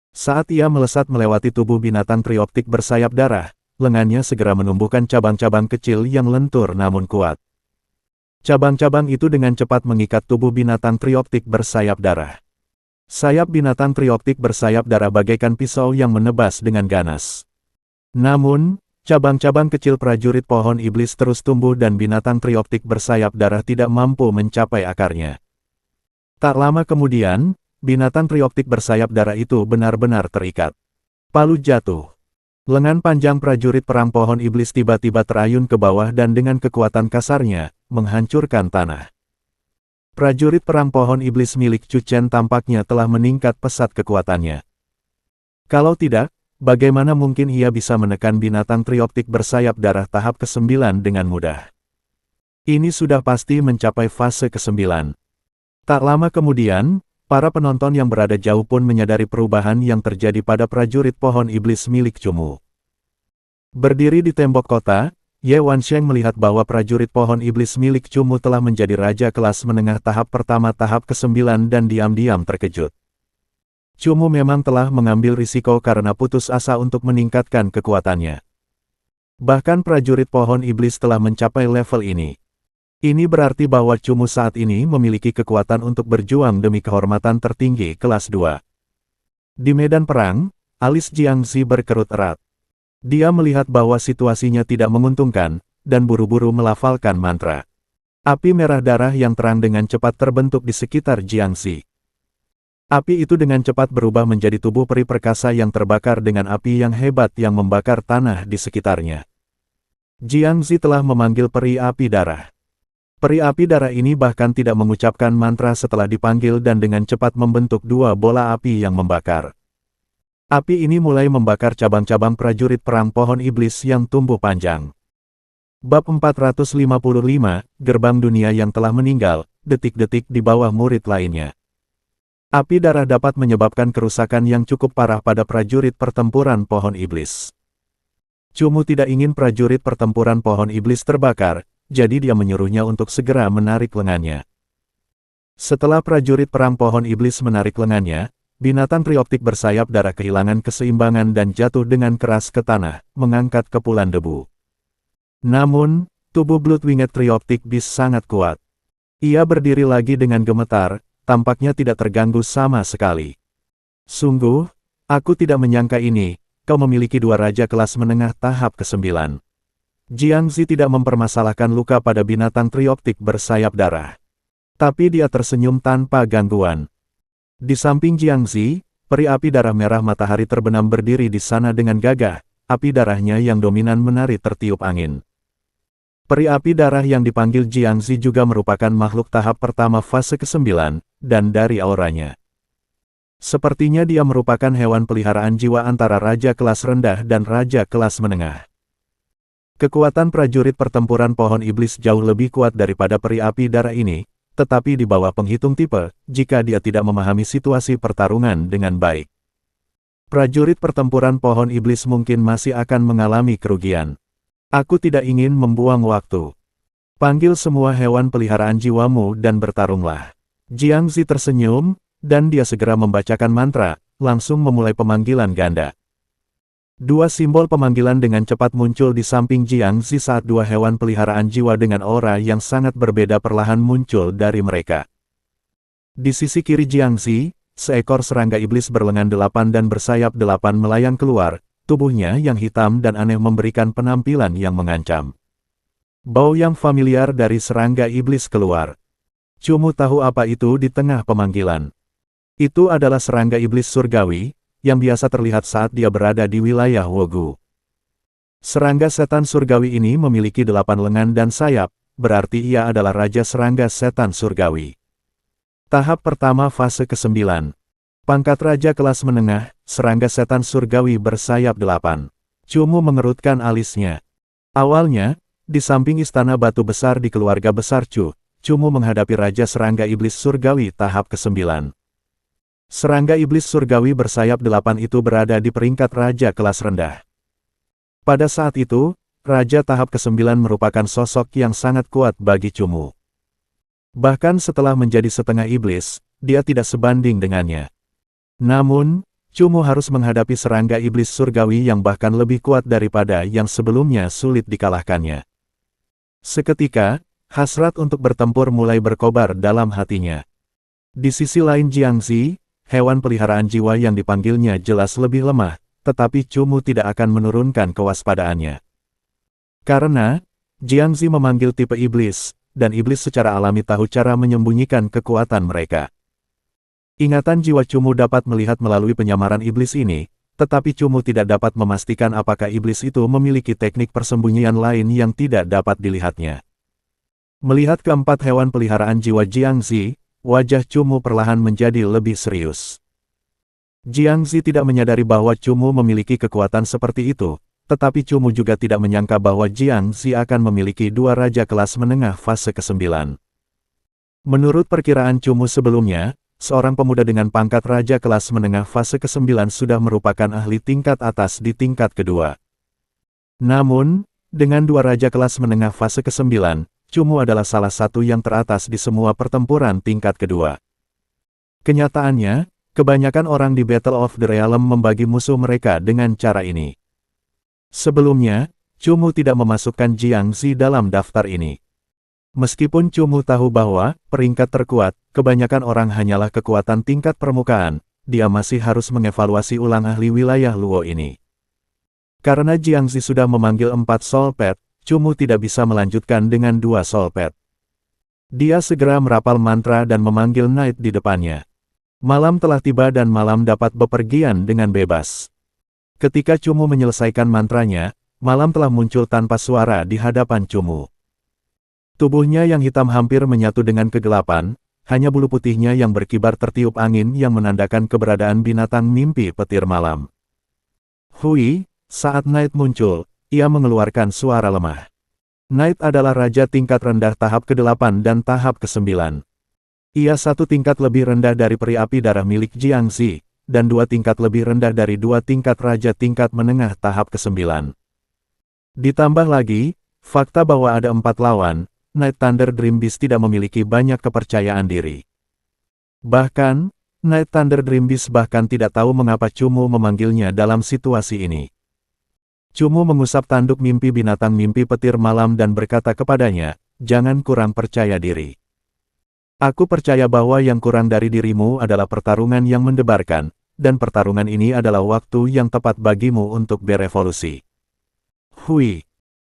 Saat ia melesat melewati tubuh binatang trioptik bersayap darah, lengannya segera menumbuhkan cabang-cabang kecil yang lentur namun kuat. Cabang-cabang itu dengan cepat mengikat tubuh binatang trioptik bersayap darah. Sayap binatang trioptik bersayap darah bagaikan pisau yang menebas dengan ganas. Namun, cabang-cabang kecil prajurit pohon iblis terus tumbuh dan binatang trioptik bersayap darah tidak mampu mencapai akarnya. Tak lama kemudian, binatang trioptik bersayap darah itu benar-benar terikat. Palu jatuh. Lengan panjang prajurit perang pohon iblis tiba-tiba terayun ke bawah dan dengan kekuatan kasarnya, menghancurkan tanah. Prajurit perang pohon iblis milik Chu Chen tampaknya telah meningkat pesat kekuatannya. Kalau tidak, bagaimana mungkin ia bisa menekan binatang trioptik bersayap darah tahap ke-9 dengan mudah? Ini sudah pasti mencapai fase ke-9. Tak lama kemudian, para penonton yang berada jauh pun menyadari perubahan yang terjadi pada prajurit pohon iblis milik Cumu. Berdiri di tembok kota, Ye Wansheng melihat bahwa prajurit pohon iblis milik Cumu telah menjadi raja kelas menengah tahap pertama tahap ke-9 dan diam-diam terkejut. Cumu memang telah mengambil risiko karena putus asa untuk meningkatkan kekuatannya. Bahkan prajurit pohon iblis telah mencapai level ini. Ini berarti bahwa Cumu saat ini memiliki kekuatan untuk berjuang demi kehormatan tertinggi kelas 2. Di medan perang, alis Jiangzi berkerut erat. Dia melihat bahwa situasinya tidak menguntungkan, dan buru-buru melafalkan mantra. Api merah darah yang terang dengan cepat terbentuk di sekitar Jiangzi. Api itu dengan cepat berubah menjadi tubuh peri perkasa yang terbakar dengan api yang hebat yang membakar tanah di sekitarnya. Jiangzi telah memanggil peri api darah. Peri api darah ini bahkan tidak mengucapkan mantra setelah dipanggil dan dengan cepat membentuk 2 bola api yang membakar. Api ini mulai membakar cabang-cabang prajurit perang pohon iblis yang tumbuh panjang. Bab 455, Gerbang Dunia yang telah meninggal, detik-detik di bawah murid lainnya. Api darah dapat menyebabkan kerusakan yang cukup parah pada prajurit pertempuran pohon iblis. Cumu tidak ingin prajurit pertempuran pohon iblis terbakar, jadi dia menyuruhnya untuk segera menarik lengannya. Setelah prajurit perang pohon iblis menarik lengannya, binatang trioptik bersayap darah kehilangan keseimbangan dan jatuh dengan keras ke tanah, mengangkat kepulan debu. Namun, tubuh Blood-Winged Trioptic Beast sangat kuat. Ia berdiri lagi dengan gemetar, tampaknya tidak terganggu sama sekali. Sungguh, aku tidak menyangka ini, kau memiliki 2 raja kelas menengah tahap ke-9. Jiangzi tidak mempermasalahkan luka pada binatang trioptik bersayap darah. Tapi dia tersenyum tanpa gangguan. Di samping Jiangzi, peri api darah merah matahari terbenam berdiri di sana dengan gagah, api darahnya yang dominan menari tertiup angin. Peri api darah yang dipanggil Jiangzi juga merupakan makhluk tahap pertama fase ke-9, dan dari auranya. Sepertinya dia merupakan hewan peliharaan jiwa antara raja kelas rendah dan raja kelas menengah. Kekuatan prajurit pertempuran pohon iblis jauh lebih kuat daripada peri api darah ini, tetapi di bawah penghitung tipe, jika dia tidak memahami situasi pertarungan dengan baik. Prajurit pertempuran pohon iblis mungkin masih akan mengalami kerugian. Aku tidak ingin membuang waktu. Panggil semua hewan peliharaan jiwamu dan bertarunglah. Jiangzi tersenyum, dan dia segera membacakan mantra, langsung memulai pemanggilan ganda. Dua simbol pemanggilan dengan cepat muncul di samping Jiangzi saat dua hewan peliharaan jiwa dengan aura yang sangat berbeda perlahan muncul dari mereka. Di sisi kiri Jiangzi, seekor serangga iblis berlengan 8 dan bersayap 8 melayang keluar, tubuhnya yang hitam dan aneh memberikan penampilan yang mengancam. Bau yang familiar dari serangga iblis keluar. Cumu tahu apa itu di tengah pemanggilan. Itu adalah serangga iblis surgawi, yang biasa terlihat saat dia berada di wilayah Wogu. Serangga setan surgawi ini memiliki 8 lengan dan sayap, berarti ia adalah Raja Serangga Setan Surgawi. Tahap pertama fase ke-9. Pangkat Raja kelas menengah, Serangga Setan Surgawi bersayap 8. Cumu mengerutkan alisnya. Awalnya, di samping istana batu besar di keluarga besar Chu, Cumu menghadapi Raja Serangga Iblis Surgawi tahap ke-9. Serangga Iblis Surgawi bersayap 8 itu berada di peringkat Raja kelas rendah. Pada saat itu, Raja tahap ke-9 merupakan sosok yang sangat kuat bagi Cumu. Bahkan setelah menjadi setengah iblis, dia tidak sebanding dengannya. Namun, Cumu harus menghadapi serangga iblis surgawi yang bahkan lebih kuat daripada yang sebelumnya sulit dikalahkannya. Seketika, hasrat untuk bertempur mulai berkobar dalam hatinya. Di sisi lain Jiangzi, hewan peliharaan jiwa yang dipanggilnya jelas lebih lemah, tetapi Cumu tidak akan menurunkan kewaspadaannya. Karena, Jiangzi memanggil tipe iblis, dan iblis secara alami tahu cara menyembunyikan kekuatan mereka. Ingatan jiwa Cumu dapat melihat melalui penyamaran iblis ini, tetapi Cumu tidak dapat memastikan apakah iblis itu memiliki teknik persembunyian lain yang tidak dapat dilihatnya. Melihat keempat hewan peliharaan jiwa Jiangzi, wajah Cumu perlahan menjadi lebih serius. Jiangzi tidak menyadari bahwa Cumu memiliki kekuatan seperti itu, tetapi Cumu juga tidak menyangka bahwa Jiangzi akan memiliki dua raja kelas menengah fase ke-9. Menurut perkiraan Cumu sebelumnya, seorang pemuda dengan pangkat raja kelas menengah fase ke-9 sudah merupakan ahli tingkat atas di tingkat kedua. Namun, dengan dua raja kelas menengah fase ke-9, Cumu adalah salah satu yang teratas di semua pertempuran tingkat kedua. Kenyataannya, kebanyakan orang di Battle of the Realm membagi musuh mereka dengan cara ini. Sebelumnya, Cumu tidak memasukkan Jiangzi dalam daftar ini. Meskipun Cumu tahu bahwa, peringkat terkuat, kebanyakan orang hanyalah kekuatan tingkat permukaan, dia masih harus mengevaluasi ulang ahli wilayah Luo ini. Karena Jiangzi sudah memanggil 4 Soul Pet, Cumu tidak bisa melanjutkan dengan 2 Soul Pet. Dia segera merapal mantra dan memanggil Knight di depannya. Malam telah tiba dan malam dapat bepergian dengan bebas. Ketika Cumu menyelesaikan mantranya, malam telah muncul tanpa suara di hadapan Cumu. Tubuhnya yang hitam hampir menyatu dengan kegelapan, hanya bulu putihnya yang berkibar tertiup angin yang menandakan keberadaan binatang mimpi petir malam. Hui, saat Knight muncul, ia mengeluarkan suara lemah. Knight adalah raja tingkat rendah tahap ke-8 dan tahap ke-9. Ia satu tingkat lebih rendah dari peri api darah milik Jiangzi, dan 2 tingkat lebih rendah dari 2 tingkat raja tingkat menengah tahap ke-9. Ditambah lagi, fakta bahwa ada 4 lawan, Night Thunder Dream Beast tidak memiliki banyak kepercayaan diri. Bahkan, Night Thunder Dream Beast bahkan tidak tahu mengapa Cumu memanggilnya dalam situasi ini. Cumu mengusap tanduk mimpi binatang mimpi petir malam dan berkata kepadanya, "Jangan kurang percaya diri. Aku percaya bahwa yang kurang dari dirimu adalah pertarungan yang mendebarkan, dan pertarungan ini adalah waktu yang tepat bagimu untuk berevolusi." Hui.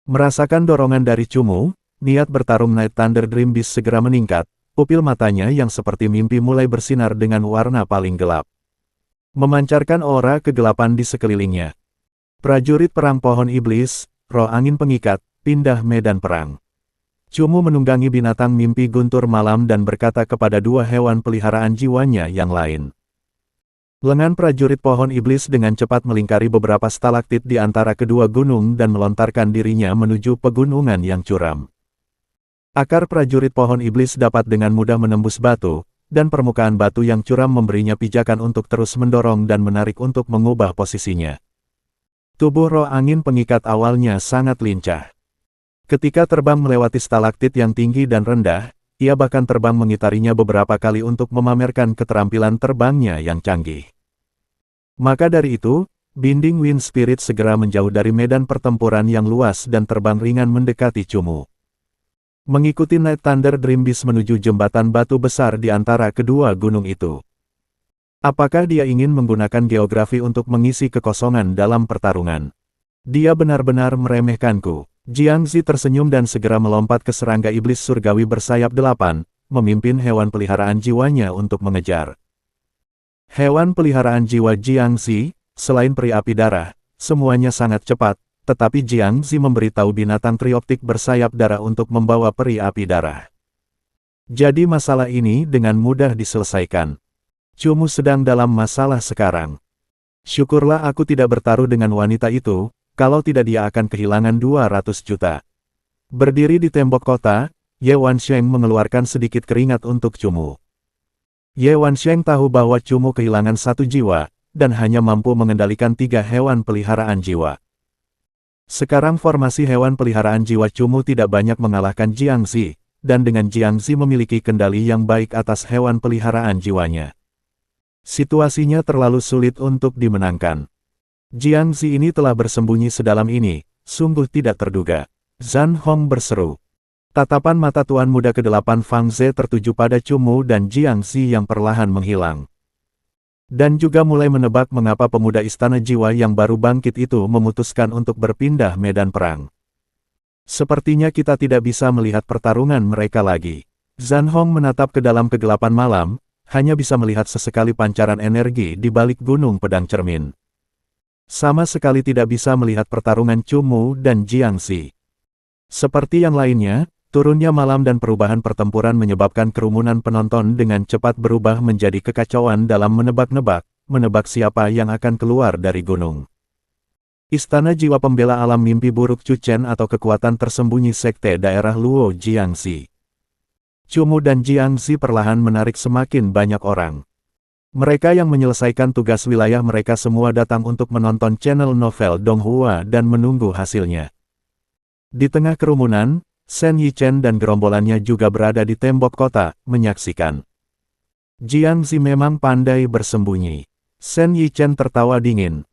Merasakan dorongan dari Cumu, niat bertarung Night Thunder Dream Beast segera meningkat, pupil matanya yang seperti mimpi mulai bersinar dengan warna paling gelap. Memancarkan aura kegelapan di sekelilingnya. Prajurit perang pohon iblis, roh angin pengikat, pindah medan perang. Cumu menunggangi binatang mimpi guntur malam dan berkata kepada 2 hewan peliharaan jiwanya yang lain. Lengan prajurit pohon iblis dengan cepat melingkari beberapa stalaktit di antara kedua gunung dan melontarkan dirinya menuju pegunungan yang curam. Akar prajurit pohon iblis dapat dengan mudah menembus batu, dan permukaan batu yang curam memberinya pijakan untuk terus mendorong dan menarik untuk mengubah posisinya. Tubuh roh angin pengikat awalnya sangat lincah. Ketika terbang melewati stalaktit yang tinggi dan rendah, ia bahkan terbang mengitarinya beberapa kali untuk memamerkan keterampilan terbangnya yang canggih. Maka dari itu, Binding Wind Spirit segera menjauh dari medan pertempuran yang luas dan terbang ringan mendekati Chumu. Mengikuti Night Thunder Dream Beast menuju jembatan batu besar di antara kedua gunung itu. Apakah dia ingin menggunakan geografi untuk mengisi kekosongan dalam pertarungan? Dia benar-benar meremehkanku. Jiangzi tersenyum dan segera melompat ke serangga iblis surgawi bersayap 8, memimpin hewan peliharaan jiwanya untuk mengejar. Hewan peliharaan jiwa Jiangzi, selain peri api darah, semuanya sangat cepat, tetapi Jiangzi memberitahu binatang trioptik bersayap darah untuk membawa peri api darah. Jadi masalah ini dengan mudah diselesaikan. Chumu sedang dalam masalah sekarang. Syukurlah aku tidak bertaruh dengan wanita itu, kalau tidak dia akan kehilangan 200 juta. Berdiri di tembok kota, Ye Wansheng mengeluarkan sedikit keringat untuk Chumu. Ye Wansheng tahu bahwa Chumu kehilangan 1 jiwa, dan hanya mampu mengendalikan 3 hewan peliharaan jiwa. Sekarang formasi hewan peliharaan jiwa Chumu tidak banyak mengalahkan Jiangzi, dan dengan Jiangzi memiliki kendali yang baik atas hewan peliharaan jiwanya. Situasinya terlalu sulit untuk dimenangkan. Jiangzi ini telah bersembunyi sedalam ini, sungguh tidak terduga. Zhan Hong berseru. Tatapan mata Tuan Muda ke-8 Fang Ze tertuju pada Chumu dan Jiangzi yang perlahan menghilang. Dan juga mulai menebak mengapa pemuda istana jiwa yang baru bangkit itu memutuskan untuk berpindah medan perang. Sepertinya kita tidak bisa melihat pertarungan mereka lagi. Zhan Hong menatap ke dalam kegelapan malam, hanya bisa melihat sesekali pancaran energi di balik gunung pedang cermin. Sama sekali tidak bisa melihat pertarungan Chumu dan Jiangzi. Seperti yang lainnya, turunnya malam dan perubahan pertempuran menyebabkan kerumunan penonton dengan cepat berubah menjadi kekacauan dalam menebak siapa yang akan keluar dari gunung. Istana Jiwa Pembela Alam Mimpi Buruk Chuchen atau kekuatan tersembunyi sekte daerah Luo Jiangzi. Chumu dan Jiangzi perlahan menarik semakin banyak orang. Mereka yang menyelesaikan tugas wilayah mereka semua datang untuk menonton channel novel Donghua dan menunggu hasilnya. Di tengah kerumunan, Shen Yichen dan gerombolannya juga berada di tembok kota, menyaksikan. Jiangzi memang pandai bersembunyi. Shen Yichen tertawa dingin.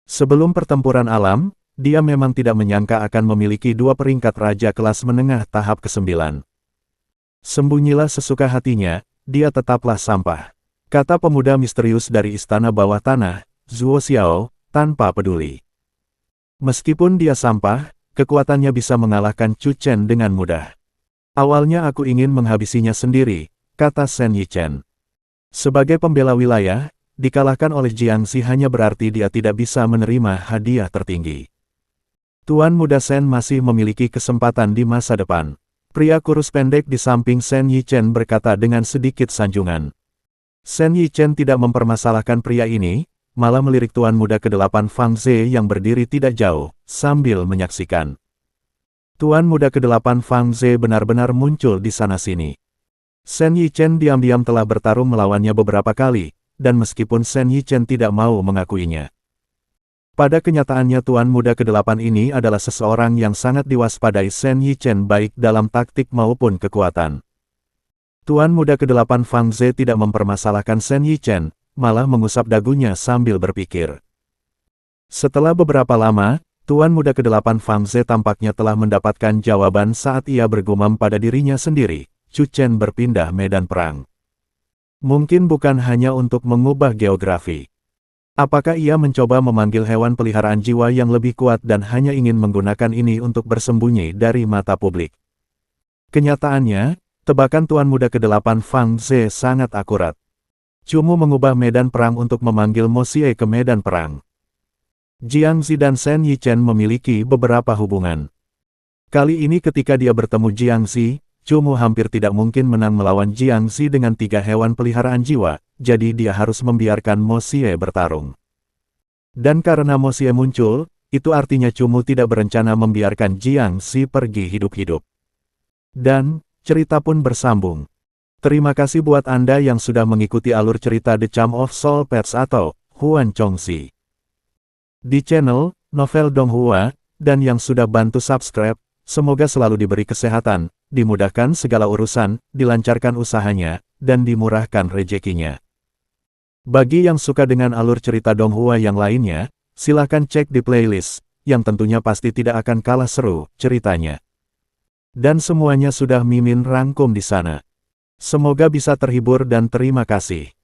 Sebelum pertempuran alam, dia memang tidak menyangka akan memiliki 2 peringkat raja kelas menengah tahap ke-9. Sembunyilah sesuka hatinya, dia tetaplah sampah. Kata pemuda misterius dari istana bawah tanah, Zuo Xiao, tanpa peduli. Meskipun dia sampah, kekuatannya bisa mengalahkan Chu Chen dengan mudah. Awalnya aku ingin menghabisinya sendiri, kata Shen Yichen. Sebagai pembela wilayah, dikalahkan oleh Jiangzi hanya berarti dia tidak bisa menerima hadiah tertinggi. Tuan Muda Shen masih memiliki kesempatan di masa depan. Pria kurus pendek di samping Shen Yichen berkata dengan sedikit sanjungan. Shen Yichen tidak mempermasalahkan pria ini, malah melirik Tuan Muda ke-8 Fang Ze yang berdiri tidak jauh, sambil menyaksikan. Tuan Muda ke-8 Fang Ze benar-benar muncul di sana-sini. Shen Yichen diam-diam telah bertarung melawannya beberapa kali, dan meskipun Shen Yichen tidak mau mengakuinya. Pada kenyataannya Tuan Muda ke-8 ini adalah seseorang yang sangat diwaspadai Shen Yichen baik dalam taktik maupun kekuatan. Tuan Muda ke-8 Fang Ze tidak mempermasalahkan Shen Yichen, malah mengusap dagunya sambil berpikir. Setelah beberapa lama, Tuan Muda ke-8 Fang Ze tampaknya telah mendapatkan jawaban saat ia bergumam pada dirinya sendiri, Chu Chen berpindah medan perang. Mungkin bukan hanya untuk mengubah geografi. Apakah ia mencoba memanggil hewan peliharaan jiwa yang lebih kuat dan hanya ingin menggunakan ini untuk bersembunyi dari mata publik? Kenyataannya, tebakan Tuan Muda ke-8 Fang Ze sangat akurat. Chumu mengubah medan perang untuk memanggil Mo Xie ke medan perang. Jiangzi dan Shen Yichen memiliki beberapa hubungan. Kali ini ketika dia bertemu Jiangzi, Chumu hampir tidak mungkin menang melawan Jiangzi dengan 3 hewan peliharaan jiwa, jadi dia harus membiarkan Mo Xie bertarung. Dan karena Mo Xie muncul, itu artinya Chumu tidak berencana membiarkan Jiangzi pergi hidup-hidup. Dan, cerita pun bersambung. Terima kasih buat Anda yang sudah mengikuti alur cerita The Charm of Soul Pets atau Huan Chongxi. Di channel novel Donghua, dan yang sudah bantu subscribe, semoga selalu diberi kesehatan, dimudahkan segala urusan, dilancarkan usahanya, dan dimurahkan rezekinya. Bagi yang suka dengan alur cerita Donghua yang lainnya, silakan cek di playlist, yang tentunya pasti tidak akan kalah seru ceritanya. Dan semuanya sudah Mimin rangkum di sana. Semoga bisa terhibur dan terima kasih.